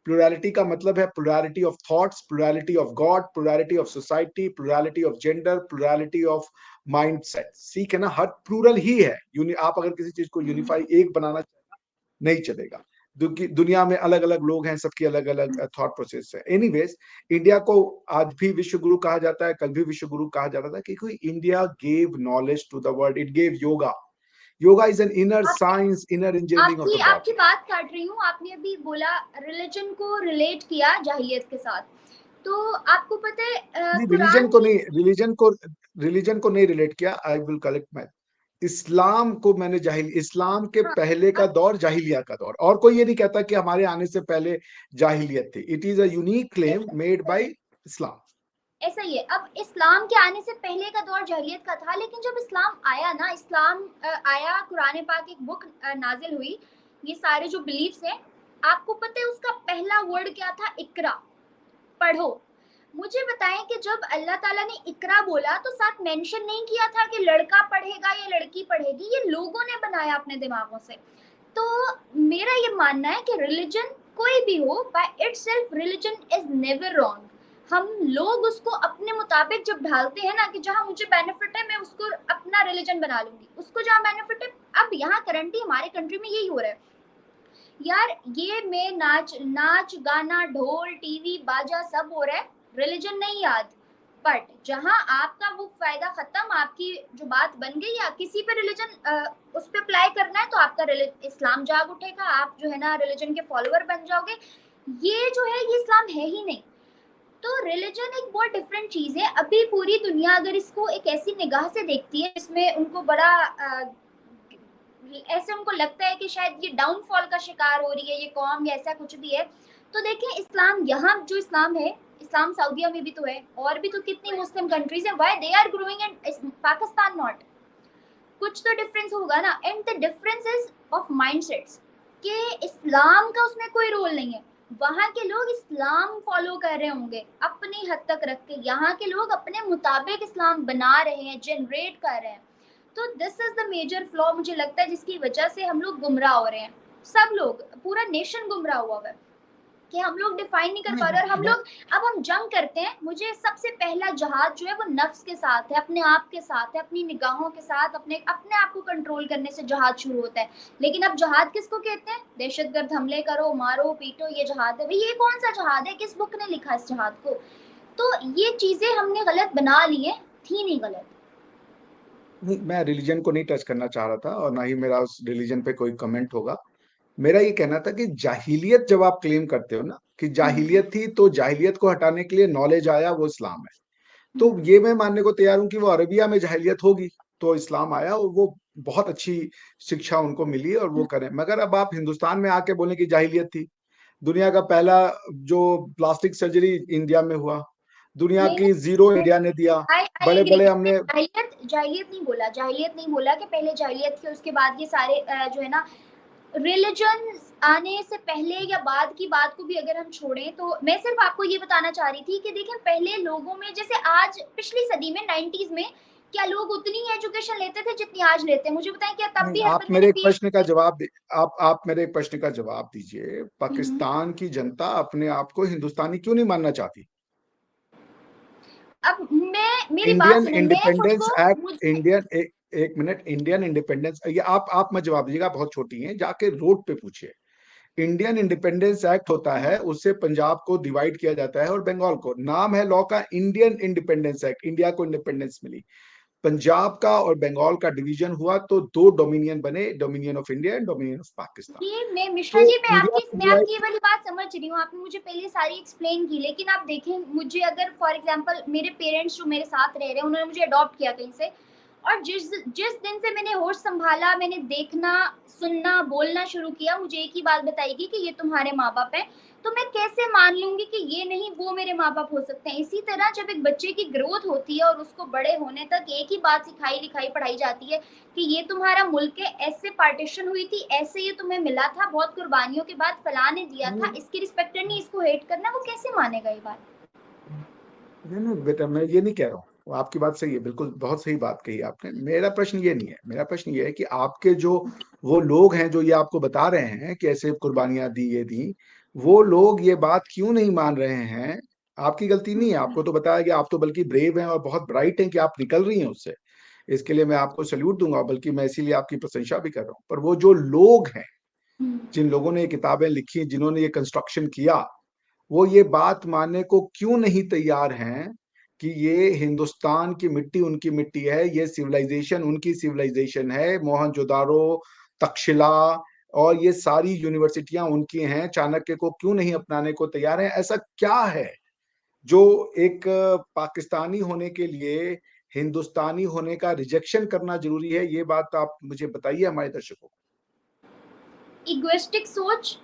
प्लूरैलिटी का मतलब है plurality of thoughts, plurality of God, plurality of society, plurality of gender, plurality of mindset. सीख है ना, हर प्लूरल ही है। आप अगर किसी चीज को यूनिफाई एक बनाना नहीं चलेगा। दुनिया में अलग अलग लोग हैं, सबकी अलग अलग थॉट प्रोसेस है। एनीवेज, इंडिया को आज भी विश्व गुरु कहा जाता है, कल भी विश्व गुरु कहा जाता था, क्योंकि India gave knowledge to the world. It gave yoga. Yoga is an inner science, inner engineering of आपकी द आपकी बॉडी। बात काट रही हूँ। आपने अभी बोला रिलीजन को रिलेट किया जाहिलियत के साथ, तो आपको पता है नहीं, कुरान की। रिलीजन को नहीं रिलेट किया। आई विल कलेक्ट माई, इस्लाम को मैंने जाहिल, इस्लाम के हाँ, पहले का आप दौर जाहिलिया का दौर, और कोई ये नहीं कहता कि हमारे आने से पहले जाहिलियत थी। It is a unique claim made by Islam. ऐसा ही है। अब इस्लाम के आने से पहले का दौर जahiliयत का था, लेकिन जब इस्लाम आया ना, इस्लाम आया, कुरान पाक एक बुक नाजिल हुई, ये सारे जो बिलीफ्स हैं, आपको पता है उसका पहला वर्ड क्या था? इकरा, पढ़ो। मुझे बताएं कि जब अल्लाह ताला ने इकरा बोला तो साथ मेंशन नहीं किया था कि लड़का पढ़ेगा या लड़की पढ़ेगी, ये लोगों ने बनाया अपने दिमागों से। तो मेरा ये मानना है कि रिलीजन कोई भी हो, by itself religion is never wrong. हम लोग उसको अपने मुताबिक जब ढालते हैं ना, कि जहाँ मुझे बेनिफिट है मैं उसको अपना रिलीजन बना लूंगी, उसको जहाँ बेनिफिट है। अब यहाँ करंटली हमारे कंट्री में यही हो रहा है यार। ये में नाच नाच गाना, ढोल, टीवी, बाजा सब हो रहा है, रिलीजन नहीं याद। बट जहाँ आपका वो फायदा खत्म, आपकी जो बात बन गई, या किसी पे रिलीजन उस पर अप्लाई करना है, तो आपका इस्लाम जाग उठेगा, आप जो है ना रिलीजन के फॉलोअर बन जाओगे। ये जो है ये इस्लाम है ही नहीं। तो रिलीजन एक बहुत डिफरेंट चीज है। अभी पूरी दुनिया अगर इसको एक ऐसी निगाह से देखती है, इसमें उनको बड़ा ऐसे उनको लगता है कि शायद ये डाउनफॉल का शिकार हो रही है ये कौम, या ऐसा कुछ भी है। तो देखिए, इस्लाम यहाँ जो इस्लाम है, इस्लाम सऊदीया में भी तो है, और भी तो कितनी मुस्लिम कंट्रीज है। Why they are growing and Pakistan not? कुछ तो डिफरेंस होगा ना। And the difference is of mindsets, कि इस्लाम का उसमें कोई रोल नहीं है। वहाँ के लोग इस्लाम फॉलो कर रहे होंगे अपनी हद तक रख के, यहाँ के लोग अपने मुताबिक इस्लाम बना रहे हैं, जनरेट कर रहे हैं। तो this is the major flaw मुझे लगता है, जिसकी वजह से हम लोग गुमराह हो रहे हैं। सब लोग, पूरा नेशन गुमराह हुआ है, कि हम लोग डिफाइन नहीं कर पा रहे। और हम मैं लोग, अब हम जंग करते हैं। मुझे सबसे पहला जहाद जो है वो नफ्स के साथ है, अपने आप के साथ है, अपनी निगाहों के साथ, अपने अपने आप को कंट्रोल करने से जहाद शुरू होता है। लेकिन अब जहाद किसको कहते हैं? दहशतगर्द हमले करो, मारो पीटो, ये जहाद है भाई। ये कौन सा जहाद है? किस बुक ने लिखा इस जहाद को? तो ये चीजें हमने गलत बना ली है, थी नहीं गलत। मैं रिलीजन को नहीं टच करना चाह रहा था, और ना ही मेरा उस रिलीजन पे कोई कमेंट होगा। मेरा ये कहना था कि जाहिलियत जब आप क्लेम करते हो ना कि जाहिलियत थी, तो जाहिलियत को हटाने के लिए नॉलेज आया, वो इस्लाम है। तो ये मैं मानने को तैयार हूं कि वो अरबिया में जाहिलियत होगी, तो इस्लाम आया और वो बहुत अच्छी शिक्षा उनको मिली और वो करें। मगर अब आप हिंदुस्तान में आके बोले कि जाहिलियत थी। दुनिया का पहला जो प्लास्टिक सर्जरी इंडिया में हुआ, दुनिया नहीं की जीरो नहीं, इंडिया ने दिया। आई आई बड़े एग्री। बड़े हमने, जाहिलियत जाहिलियत नहीं बोला, जाहिलियत नहीं बोला कि पहले जाहिलियत थी उसके बाद ये सारे जो है ना रिलीजन आने से पहले या बाद की बात को भी अगर हम छोड़ें, तो मैं सिर्फ आपको ये बताना चाह रही थी कि देखें, पहले लोगों में, जैसे आज पिछली सदी में 90s में क्या लोग उतनी ही एजुकेशन लेते थे जितनी आज लेते हैं? मुझे बताएं, क्या तब नहीं, भी हर आप बंदे ने मेरे एक प्रश्न का पीएचडी? जवाब दे आप मेरे एक प्रश्न का जवाब दीजिए। हम्म। पाकिस्तान की जनता अपने आप को हिंदुस्तानी क्यों नहीं मानना चाहती? अब मैं, मेरी बात इंडियन सुने, मैं खुद इंडिपेंडेंस को, एक्ट, मुझे, इंडियन एक मिनट, इंडियन इंडिपेंडेंस, ये आप मत जवाब दीजिएगा, बहुत छोटी हैं, जाके रोड पे पूछिए। इंडियन इंडिपेंडेंस एक्ट होता है, उससे पंजाब को डिवाइड किया जाता है और बंगाल को, नाम है लॉ का इंडियन इंडिपेंडेंस एक्ट। इंडिया को इंडिपेंडेंस मिली, पंजाब का और बंगाल का डिवीजन हुआ तो दो डोमिनियन बने, dominion of India and dominion of Pakistan. ये मैं मिश्रा तो जी, इंडिया को मैं डिवाइड, आपकी ये वाली बात समझ रही हूँ, आपने मुझे पहले सारी एक्सप्लेन की, लेकिन आप देखें, मुझे अगर फॉर एग्जांपल मेरे पेरेंट्स जो मेरे साथ रह रहे हैं, उन्होंने मुझे अडॉप्ट किया कहीं से, और जिस जिस दिन से मैंने होश संभाला, मैंने देखना, सुनना, बोलना शुरू किया, मुझे एक ही बात बताएगी कि ये तुम्हारे माँ बाप हैं, तो मैं कैसे मान लूंगी कि ये नहीं, वो मेरे माँ बाप हो सकते हैं? इसी तरह जब एक बच्चे की ग्रोथ होती है और उसको बड़े होने तक एक ही बात सिखाई लिखाई पढ़ाई जाती है कि ये तुम्हारा मुल्क है, ऐसे पार्टीशन हुई थी, ऐसे ये तुम्हें मिला था, बहुत कुर्बानियों के बाद फलां ने दिया था, इसकी रिस्पेक्ट नहीं, इसको हेट करना, वो कैसे मानेगा ये बात? नहीं नहीं बेटा, मैं ये नहीं कह रहा हूँ, आपकी बात सही है, बिल्कुल बहुत सही बात कही आपने। मेरा प्रश्न ये नहीं है, मेरा प्रश्न ये है कि आपके जो वो लोग हैं जो ये आपको बता रहे हैं कि ऐसे कुर्बानियां दी, ये दी, वो लोग ये बात क्यों नहीं मान रहे हैं? आपकी गलती नहीं है, आपको तो बताया गया, आप तो बल्कि ब्रेव हैं और बहुत ब्राइट हैं कि आप निकल रही हैं उससे। इसके लिए मैं आपको सल्यूट दूंगा, बल्कि मैं इसीलिए आपकी प्रशंसा भी कर रहा हूँ। पर वो जो लोग हैं, जिन लोगों ने ये किताबें लिखी, जिन्होंने ये कंस्ट्रक्शन किया, वो ये बात मानने को क्यों नहीं तैयार हैं कि ये हिंदुस्तान की मिट्टी उनकी मिट्टी है, ये सिविलाइजेशन उनकी सिविलाइजेशन है, मोहनजोदारो, तक्षशिला और ये सारी यूनिवर्सिटियां उनकी हैं। चाणक्य को क्यों नहीं अपनाने को तैयार है? ऐसा क्या है जो एक पाकिस्तानी होने के लिए हिंदुस्तानी होने का रिजेक्शन करना जरूरी है? ये बात आप मुझे बताइए, हमारे दर्शकों को। इगोइस्टिक सोच।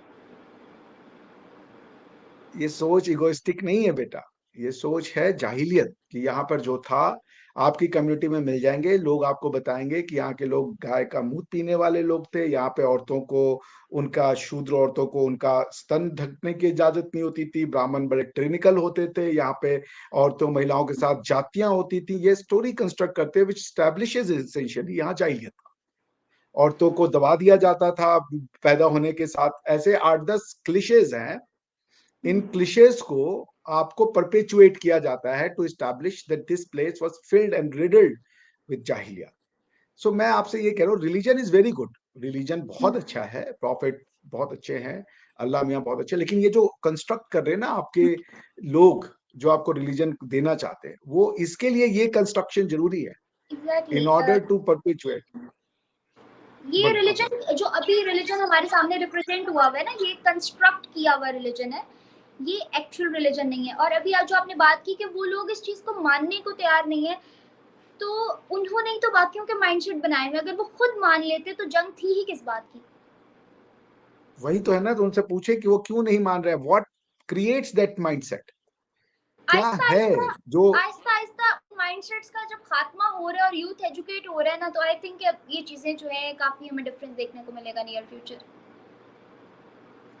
ये सोच इगोइस्टिक नहीं है बेटा, ये सोच है जाहिलियत, कि यहाँ पर जो था आपकी कम्युनिटी में मिल जाएंगे लोग, आपको बताएंगे कि यहाँ के लोग गाय का मूत्र पीने वाले लोग थे, यहाँ पे औरतों को, उनका शूद्र औरतों को उनका स्तन ढकने की इजाजत नहीं होती थी, ब्राह्मण बड़े ट्रिनिकल होते थे, यहाँ पे औरतों महिलाओं के साथ जातियां होती थी। ये स्टोरी कंस्ट्रक्ट करते हैं विच स्टैब्लिशेस एसेंशियली यहाँ जाहिलियत। औरतों को दबा दिया जाता था पैदा होने के साथ। ऐसे 8-10 क्लिशेज हैं, इन क्लिशेज को आपको परपेचुएट किया जाता है to establish that this place was filled and riddled with जाहिलिया। सो मैं आपसे ये कह रहा हूँ, religion is very good, religion बहुत अच्छा है, प्रॉफिट बहुत अच्छे हैं, अल्लाह मियाँ बहुत अच्छे, लेकिन ये जो कंस्ट्रक्ट कर रहे हैं ना आपके लोग, जो आपको रिलीजन देना चाहते हैं, वो इसके लिए ये कंस्ट्रक्शन जरूरी है in exactly. Order to perpetuate. ये आप बताइए। रिलीजन, जो अभी रिलीजन हमारे सामने रिप्रेजेंट हुआ हुआ है ना, ये कंस्ट्रक्ट किया हुआ रिलीजन है, ये एक्चुअल रिलीजन नहीं है। और अभी आज जो आपने बात की कि वो लोग इस चीज को मानने को तैयार नहीं है, तो उन्होंने ही तो बाकियों के माइंडसेट बनाए हुए, अगर वो खुद मान लेते तो जंग थी ही किस बात की? वही तो है ना, तो उनसे पूछे कि वो क्यों नहीं मान रहे हैं, व्हाट क्रिएट्स दैट माइंडसेट, क्या आहिस्ता है आहिस्ता, जो। आहिस्ता आहिस्ता माइंडसेट्स का जब खात्मा हो रहा है और यूथ एजुकेट हो रहा है ना, तो आई थिंक ये चीजें जो है काफी हमें डिफरेंस देखने को मिलेगा नियर फ्यूचर।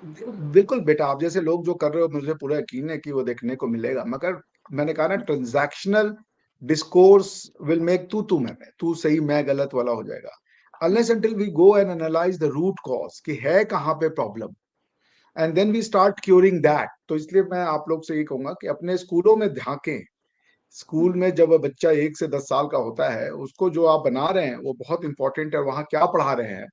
बिल्कुल बेटा, आप जैसे लोग जो कर रहे हो, मुझे पूरा यकीन है कि वो देखने को मिलेगा, मगर मैंने कहा ना, ट्रांजैक्शनल डिस्कोर्स विल मेक तू मैं तू सही मैं गलत वाला हो जाएगा, unless until we go and analyse the root cause कि है कहाँ पे problem, and then we start curing that. तो इसलिए मैं आप लोग से ये कहूंगा कि अपने स्कूलों में झांकें। स्कूल में जब बच्चा 1 से 10 साल का होता है, उसको जो आप बना रहे हैं वो बहुत इंपॉर्टेंट है, वहां क्या पढ़ा रहे हैं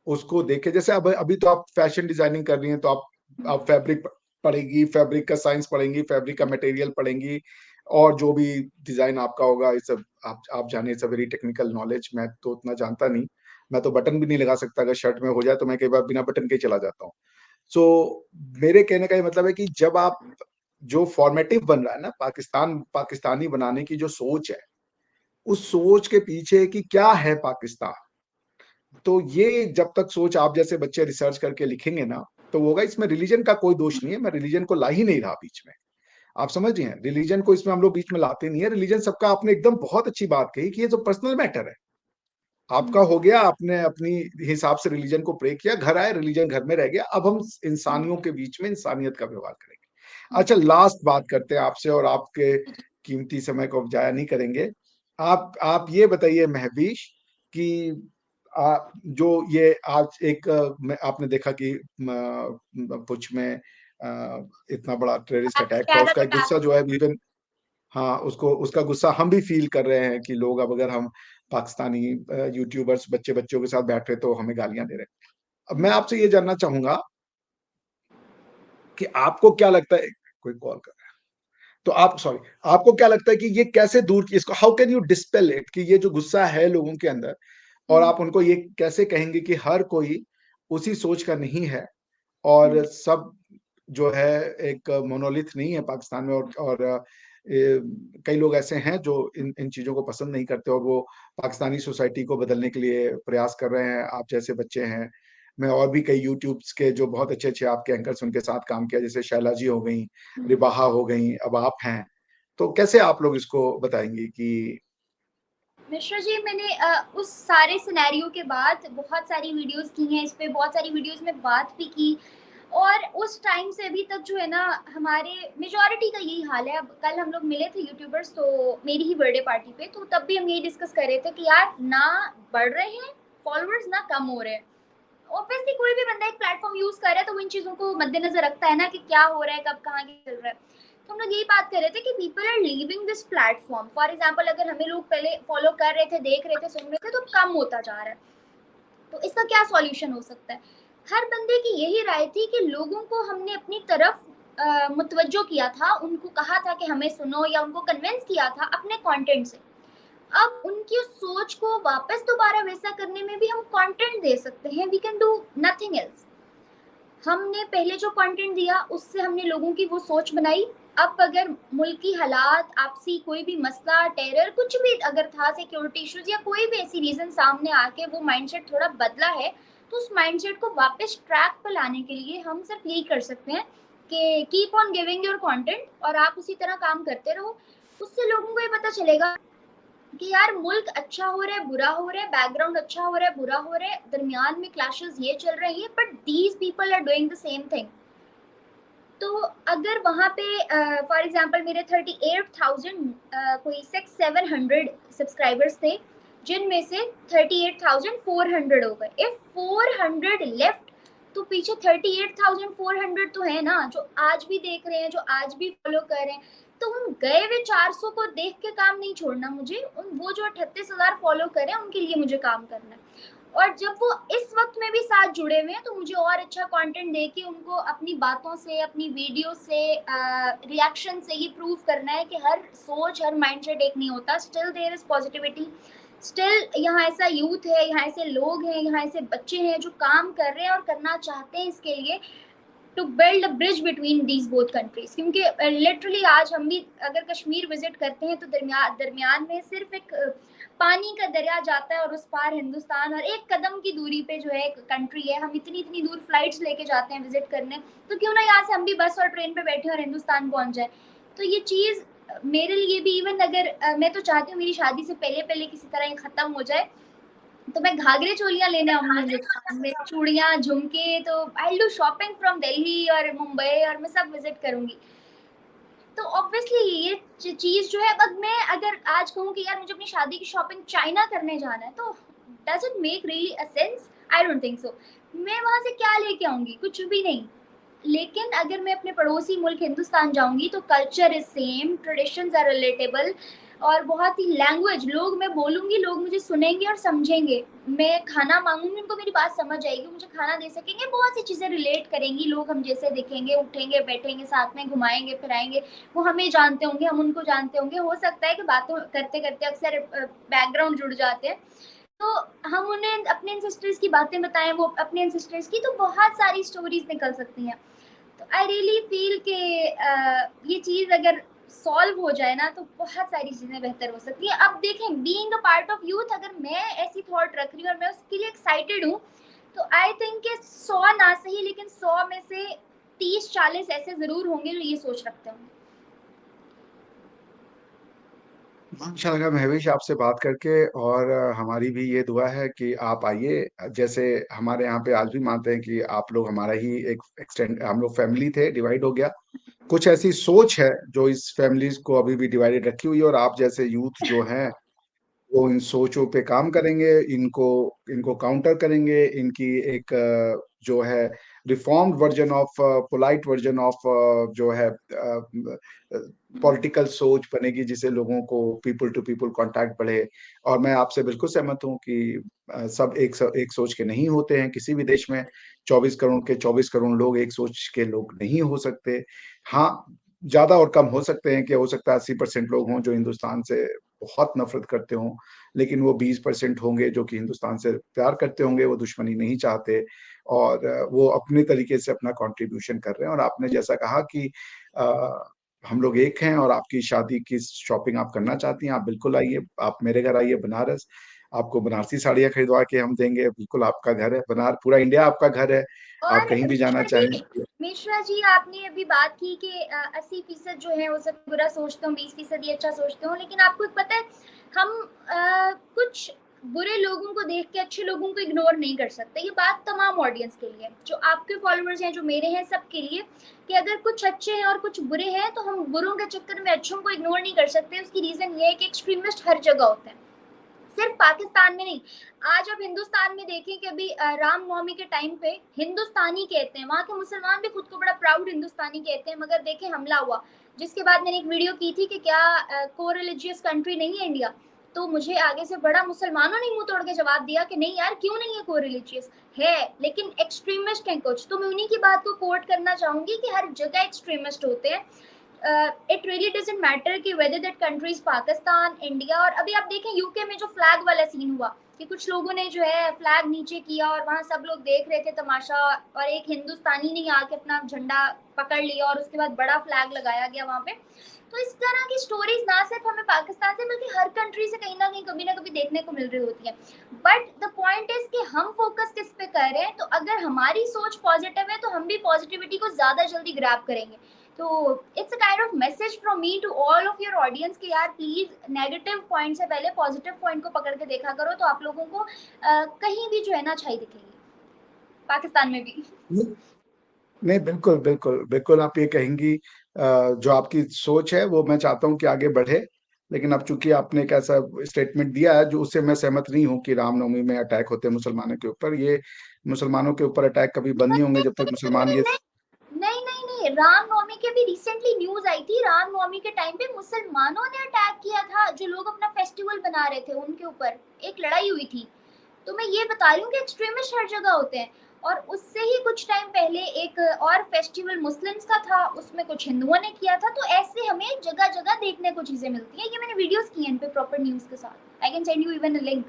उसको देखे। जैसे अब अभी तो आप फैशन डिजाइनिंग कर रही हैं, तो आप फैब्रिक पढ़ेगी, फैब्रिक का साइंस पढ़ेंगी, फैब्रिक का मटेरियल पढ़ेंगी, और जो भी डिजाइन आपका होगा, ये सब आप जाने, it's a very technical knowledge, मैं तो उतना जानता नहीं। मैं तो बटन भी नहीं लगा सकता, अगर शर्ट में हो जाए तो मैं कई बार बिना बटन के ही चला जाता हूँ। सो मेरे कहने का ये मतलब है कि जब आप, जो फॉर्मेटिव बन रहा है ना, पाकिस्तानी बनाने की जो सोच है, उस सोच के पीछे कि क्या है पाकिस्तान, तो ये जब तक सोच आप जैसे बच्चे रिसर्च करके लिखेंगे ना, तो होगा। इसमें रिलीजन का कोई दोष नहीं है, मैं रिलीजन को ला ही नहीं रहा बीच में, आप समझ रहे हैं, रिलीजन को इसमें हम लोग बीच में लाते नहीं है। रिलीजन सबका, आपने एकदम बहुत अच्छी बात कही कि ये तो पर्सनल मैटर है, आपका हो गया, आपने अपनी हिसाब से रिलीजन को प्रे किया, घर आए, रिलीजन घर में रह गया, अब हम इंसानियों के बीच में इंसानियत का व्यवहार करेंगे। अच्छा, लास्ट बात करते हैं आपसे, और आपके कीमती समय को अब जाया नहीं करेंगे। आप ये बताइए महवीश कि जो ये आज एक आपने देखा कि पुंछ में इतना बड़ा टेररिस्ट अटैक था, शरारत उसका एक अटैक। गुस्सा जो है इवन, हाँ, उसको उसका गुस्सा हम भी फील कर रहे हैं कि लोग, अब अगर हम पाकिस्तानी यूट्यूबर्स बच्चे बच्चों के साथ बैठ रहे तो हमें गालियां दे रहे हैं। अब मैं आपसे ये जानना चाहूंगा कि आपको क्या लगता है, कोई कॉल कर, तो आप सॉरी, आपको क्या लगता है कि ये कैसे दूर की, इसको how can you dispel it, कि ये जो गुस्सा है लोगों के अंदर, और आप उनको ये कैसे कहेंगे कि हर कोई उसी सोच का नहीं है, और सब जो है एक मोनोलिथ नहीं है पाकिस्तान में, और कई लोग ऐसे हैं जो इन इन चीजों को पसंद नहीं करते और वो पाकिस्तानी सोसाइटी को बदलने के लिए प्रयास कर रहे हैं। आप जैसे बच्चे हैं, मैं और भी कई यूट्यूब्स के जो बहुत अच्छे अच्छे आपके एंकर्स, उनके साथ काम किया, जैसे शैला जी हो गई, रिबाहा हो गई, अब आप हैं, तो कैसे आप लोग इसको बताएंगे कि मिश्रा जी, मैंने उस सारे सिनेरियो के बाद बहुत सारी वीडियोस की हैं, इस पे बहुत सारी वीडियोस में बात भी की, और उस टाइम से अभी तक जो है ना, हमारे मेजॉरिटी का यही हाल है। अब कल हम लोग मिले थे यूट्यूबर्स, तो मेरी ही बर्थडे पार्टी पे, तो तब भी हम यही डिस्कस कर रहे थे कि यार ना बढ़ रहे हैं फॉलोअर्स, ना कम हो रहे हैं। ऑब्वियसली कोई भी बंदा एक प्लेटफॉर्म यूज कर रहा है तो वो इन चीजों को मद्देनजर रखता है ना कि क्या हो रहा है, कब कहाँ चल रहा है। तो हम लोग यही बात कर रहे थे कि people are leaving this platform. For example, अगर हमें लोग पहले फॉलो कर रहे थे, देख रहे थे, सुन रहे थे, तो कम होता जा रहा है। तो इसका क्या सॉल्यूशन हो सकता है? हर बंदे की यही राय थी कि लोगों को हमने अपनी तरफ मुतवज्जो किया था, उनको कहा था कि हमें सुनो, या उनको कन्विंस किया था अपने कंटेंट से। अब उनकी उस सोच को वापस दोबारा वैसा करने में भी हम कंटेंट दे सकते हैं। We can do nothing else. हमने पहले जो कंटेंट दिया उससे हमने लोगों की वो सोच बनाई। अब अगर मुल्क की हालात, आपसी कोई भी मसला, टेरर, कुछ भी अगर था, सिक्योरिटी इश्यूज या कोई भी ऐसी रीजन सामने आके वो माइंडसेट थोड़ा बदला है, तो उस माइंडसेट को वापस ट्रैक पर लाने के लिए हम सिर्फ यही कर सकते हैं कि keep on giving your content, और आप उसी तरह काम करते रहो। उससे लोगों को ये पता चलेगा कि यार मुल्क अच्छा हो रहा है, बुरा हो रहा है, बैकग्राउंड अच्छा हो रहा है, बुरा हो रहा है, दरमियान में क्लैशेस ये चल रहे हैं, but these people are doing the same thing. तो अगर वहाँ पे फॉर एग्जांपल मेरे 38,000 कोई 600-700 सब्सक्राइबर्स थे, जिनमें से 38,400 हो गए। इफ 400 लेफ्ट, तो पीछे 38,400 तो है ना, जो आज भी देख रहे हैं, जो आज भी फॉलो कर रहे हैं। तो उन गए हुए 400 को देख के काम नहीं छोड़ना मुझे, उन वो जो 38,000 फॉलो कर रहे हैं उनके लिए मुझे काम करना है। और जब वो इस वक्त में भी साथ जुड़े हुए हैं, तो मुझे और अच्छा कंटेंट देके उनको अपनी बातों से, अपनी वीडियो से, रिएक्शन से ये प्रूव करना है कि हर सोच, हर माइंडसेट एक नहीं होता। Still there is positivity, still यहाँ ऐसा यूथ है, यहाँ ऐसे लोग हैं, यहाँ ऐसे बच्चे हैं जो काम कर रहे हैं और करना चाहते हैं इसके लिए, to build a bridge between these both countries. क्योंकि लिटरली आज हम भी अगर कश्मीर विजिट करते हैं तो दरमियान में सिर्फ एक पानी का दरिया जाता है, और उस पार हिंदुस्तान, और एक कदम की दूरी पे जो है एक कंट्री है। हम इतनी इतनी दूर फ्लाइट्स लेके जाते हैं विजिट करने, तो क्यों ना यहाँ से हम भी बस और ट्रेन पे बैठे और हिंदुस्तान पहुंच जाए। तो ये चीज़ मेरे लिए भी, इवन अगर मैं तो चाहती हूँ मेरी शादी से पहले पहले किसी तरह ये खत्म हो जाए, तो मैं घाघरे चोलियां लेने आऊंगी हिंदुस्तान में, चूड़ियां, झुमके। तो I do shopping from Delhi और मुंबई, और मैं सब विजिट करूंगी। तो ऑब्वियसली ये चीज जो है, अब मैं अगर आज कहूँ कि यार मुझे अपनी शादी की शॉपिंग चाइना करने जाना है, तो does it make really a sense? I don't think so. मैं वहां से क्या लेके आऊंगी? कुछ भी नहीं। लेकिन अगर मैं अपने पड़ोसी मुल्क हिंदुस्तान जाऊंगी, तो culture is same, traditions are relatable, और बहुत ही लैंग्वेज, लोग, मैं बोलूंगी, लोग मुझे सुनेंगे और समझेंगे। मैं खाना मांगूंगी, उनको मेरी बात समझ आएगी, मुझे खाना दे सकेंगे, बहुत सी चीजें रिलेट करेंगी। लोग हम जैसे दिखेंगे, उठेंगे, बैठेंगे, साथ में घुमाएंगे फिराएंगे। वो हमें जानते होंगे, हम उनको जानते होंगे। हो सकता है कि बातों करते करते अक्सर बैकग्राउंड जुड़ जाते हैं, तो हम उन्हें अपने एंसेस्टर्स की बातें बताएं, वो अपने एंसेस्टर्स की, तो बहुत सारी स्टोरीज निकल सकती हैं। तो आई रियली फील कि ये चीज़ अगर सॉल्व हो जाए ना, तो बहुत सारी चीज़ें बेहतर हो सकती हैं। अब देखें, being a part of youth, अगर मैं ऐसी थॉट रख रही हूँ और मैं उसके लिए एक्साइटेड हूँ, तो आई थिंक कि 100 ना सही, लेकिन 100 में से 30-40 ऐसे ज़रूर होंगे जो ये सोच रखते होंगे। अच्छा लगा महविश आपसे बात करके, और हमारी भी ये दुआ है कि आप आइए। जैसे हमारे यहाँ पे आज भी मानते हैं कि आप लोग हमारा ही एक एक्सटेंड, हम लोग फैमिली थे, डिवाइड हो गया, कुछ ऐसी सोच है जो इस फैमिलीज को अभी भी डिवाइडेड रखी हुई है, और आप जैसे यूथ जो हैं वो इन सोचों पे काम करेंगे, इनको इनको काउंटर करेंगे, इनकी एक जो है reformed version of polite version of जो है पॉलिटिकल सोच बनेगी, जिससे लोगों को पीपल टू पीपल कांटेक्ट बढ़े। और मैं आपसे बिल्कुल सहमत हूँ कि सब एक सोच के नहीं होते हैं किसी भी देश में। 24 करोड़ के 24 करोड़ लोग एक सोच के लोग नहीं हो सकते। हाँ, ज्यादा और कम हो सकते हैं, कि हो सकता है 80% लोग हों जो हिंदुस्तान से बहुत नफरत करते हों, लेकिन वो 20% होंगे जो कि हिंदुस्तान से प्यार करते होंगे, वो दुश्मनी नहीं चाहते, और वो अपने तरीके से अपना कंट्रीब्यूशन कर रहे हैं। और आपने जैसा कहा कि हम लोग एक हैं, और आपकी शादी की शॉपिंग आप करना चाहती हैं, आप बिल्कुल आइए, आप मेरे घर आइए बनारस, आपको बनारसी साड़ियाँ खरीदवा के हम देंगे, बिल्कुल आपका घर है, पूरा इंडिया आपका घर है, आप और कहीं भी जाना चाहें। मिश्रा जी, आपने अभी बात की कि 80% जो है वो सब बुरा सोचते हो, 20% ही अच्छा सोचते हो, लेकिन आपको पता है हम कुछ बुरे लोगों को देख के अच्छे लोगों को इग्नोर नहीं कर सकते। ये बात तमाम ऑडियंस के लिए, जो आपके फॉलोअर्स हैं, जो मेरे हैं, सबके लिए, कि अगर कुछ अच्छे हैं और कुछ बुरे हैं तो हम बुरों के चक्कर में अच्छों को इग्नोर नहीं कर सकते। उसकी रीजन ये है कि एक्सट्रीमिस्ट हर जगह होते हैं, सिर्फ पाकिस्तान में नहीं। आज आप हिंदुस्तान में देखें कि अभी रामनवमी के टाइम पे हिंदुस्तानी कहते हैं, वहाँ के मुसलमान भी खुद को बड़ा प्राउड हिंदुस्तानी कहते हैं, मगर देखें हमला हुआ, जिसके बाद मैंने एक वीडियो की थी कि क्या को रिलीजियस कंट्री नहीं है इंडिया। तो मुझे आगे से बड़ा मुसलमानों ने मुंह तोड़ के जवाब दिया कि नहीं यार, क्यों नहीं है को रिलीजियस, है, लेकिन एक्सट्रीमिस्ट हैं कुछ। तो मैं उन्हीं की बात को कोट करना चाहूंगी कि हर जगह एक्सट्रीमिस्ट होते हैं। इट रियली डजंट मैटर कि whether that country is Pakistan, India. और अभी आप देखें यूके में जो फ्लैग वाला सीन हुआ, कि कुछ लोगों ने जो है फ्लैग नीचे किया और वहां सब लोग देख रहे थे तमाशा, और एक हिंदुस्तानी ने आके अपना झंडा पकड़ लिया और उसके बाद बड़ा फ्लैग लगाया गया वहां पे। तो इस तरह की स्टोरीज ना सिर्फ हमें पाकिस्तान से बल्कि हर कंट्री से कहीं ना कभी देखने को मिल रही होती है। बट द पॉइंट इज कि हम फोकस किस पे कर रहे हैं। तो अगर हमारी सोच पॉजिटिव है तो हम भी पॉजिटिविटी को ज्यादा जल्दी ग्रैब करेंगे। तो it's a kind of message from me to all of your audience कि यार प्लीज नेगेटिव पॉइंट से पहले पॉजिटिव पॉइंट को पकड़ के देखा करो, तो आप लोगों को कहीं भी जो है ना अच्छाई दिखेगी, पाकिस्तान में भी। नहीं, बिल्कुल, बिल्कुल, बिल्कुल आप ये कहेंगी, जो आपकी सोच है वो मैं चाहता हूँ कि आगे बढ़े। लेकिन अब चूँकि आपने एक ऐसा स्टेटमेंट दिया है जो उससे मैं सहमत नहीं हूँ कि रामनवमी में अटैक होते हैं मुसलमानों के ऊपर। ये मुसलमानों के ऊपर अटैक कभी बंद नहीं होंगे जब तक मुसलमान ये नहीं नहीं नहीं, रामनवमी के भी रिसेंटली न्यूज आई थी, रामनवमी के टाइम पे मुसलमानों ने अटैक किया था, जो लोग अपना फेस्टिवल बना रहे थे उनके ऊपर एक लड़ाई हुई थी। तो मैं ये बता रही हूँ कि एक्सट्रीमिस्ट हर जगह होते हैं। और उससे ही कुछ टाइम पहले एक और फेस्टिवल मुस्लिम्स का था, उसमें कुछ हिंदुओं ने किया था। तो ऐसे हमें जगह जगह देखने को चीजें मिलती हैं। ये मैंने वीडियोस की हैं इन पे प्रॉपर न्यूज के साथ, I can send you even a link.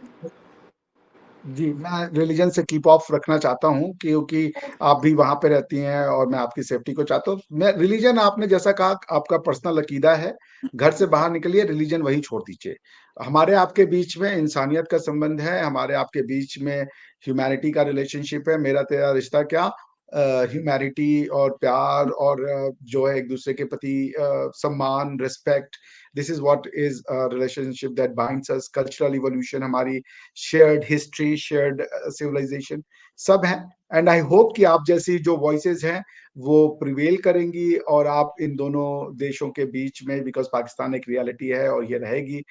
जी, मैं रिलीजन से कीप ऑफ रखना चाहता हूँ, क्योंकि आप भी वहां पे रहती हैं और मैं आपकी सेफ्टी को चाहता हूँ। मैं रिलीजन, आपने जैसा कहा, आपका पर्सनल अकीदा है, घर से बाहर निकलिए, रिलीजन वही छोड़ दीजिए। हमारे आपके बीच में इंसानियत का संबंध है, हमारे आपके बीच में ह्यूमैनिटी का रिलेशनशिप है। मेरा तेरा रिश्ता क्या, ह्यूमैनिटी और प्यार और जो है एक दूसरे के प्रति सम्मान, respect, this is what is relationship that binds us. Cultural evolution, हमारी शेयर्ड हिस्ट्री, शेयर्ड सिविलाइजेशन सब है। एंड आई होप कि आप जैसी जो वॉइसेस हैं वो प्रिवेल करेंगी, और आप इन दोनों देशों के बीच में, बिकॉज पाकिस्तान एक रियलिटी है और ये रहेगी,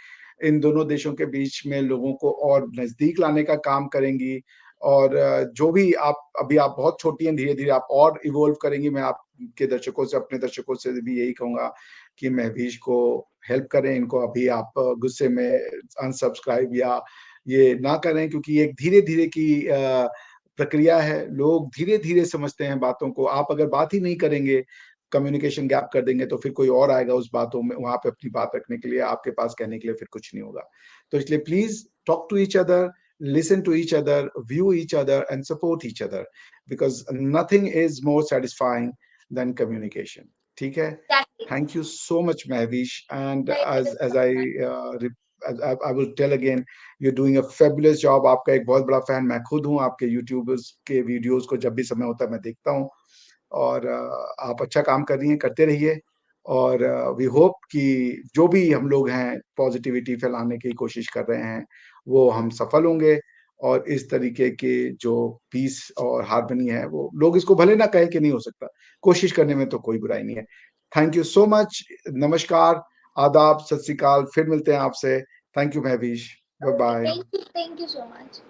इन दोनों देशों के बीच में लोगों को और नजदीक लाने का काम करेंगी। और जो भी आप बहुत छोटी हैं, धीरे धीरे आप और इवोल्व करेंगी। मैं आपके दर्शकों से, अपने दर्शकों से भी यही कहूंगा कि महवीश को हेल्प करें। इनको अभी आप गुस्से में अनसब्सक्राइब या ये ना करें, क्योंकि ये एक धीरे धीरे की प्रक्रिया है। लोग धीरे धीरे समझते हैं बातों को। आप अगर बात ही नहीं करेंगे, कम्युनिकेशन गैप कर देंगे, तो फिर कोई और आएगा उस बातों में, वहां पे अपनी बात रखने के लिए, आपके पास कहने के लिए फिर कुछ नहीं होगा। तो इसलिए please talk to each other, listen to each other, view each other, and support each other, because nothing is more satisfying than communication. ठीक है? Exactly. Thank you so much, Mahvish. And Very good. as I will tell again, you're doing a fabulous job. आपका एक बहुत बड़ा fan मैं खुद हूँ। आपके यूट्यूबर्स के वीडियोस को जब भी समय होता है मैं देखता हूँ, और आप अच्छा काम कर रही हैं, करते रहिए। और वी होप कि जो भी हम लोग हैं पॉजिटिविटी फैलाने की कोशिश कर रहे हैं, वो हम सफल होंगे। और इस तरीके के जो पीस और हार्मनी है, वो लोग इसको भले ना कहें कि नहीं हो सकता, कोशिश करने में तो कोई बुराई नहीं है। Thank you so much. नमस्कार, आदाब, सत श्री अकाल। फिर मिलते हैं आपसे। Thank you Mahwish. Bye bye. Thank you so much.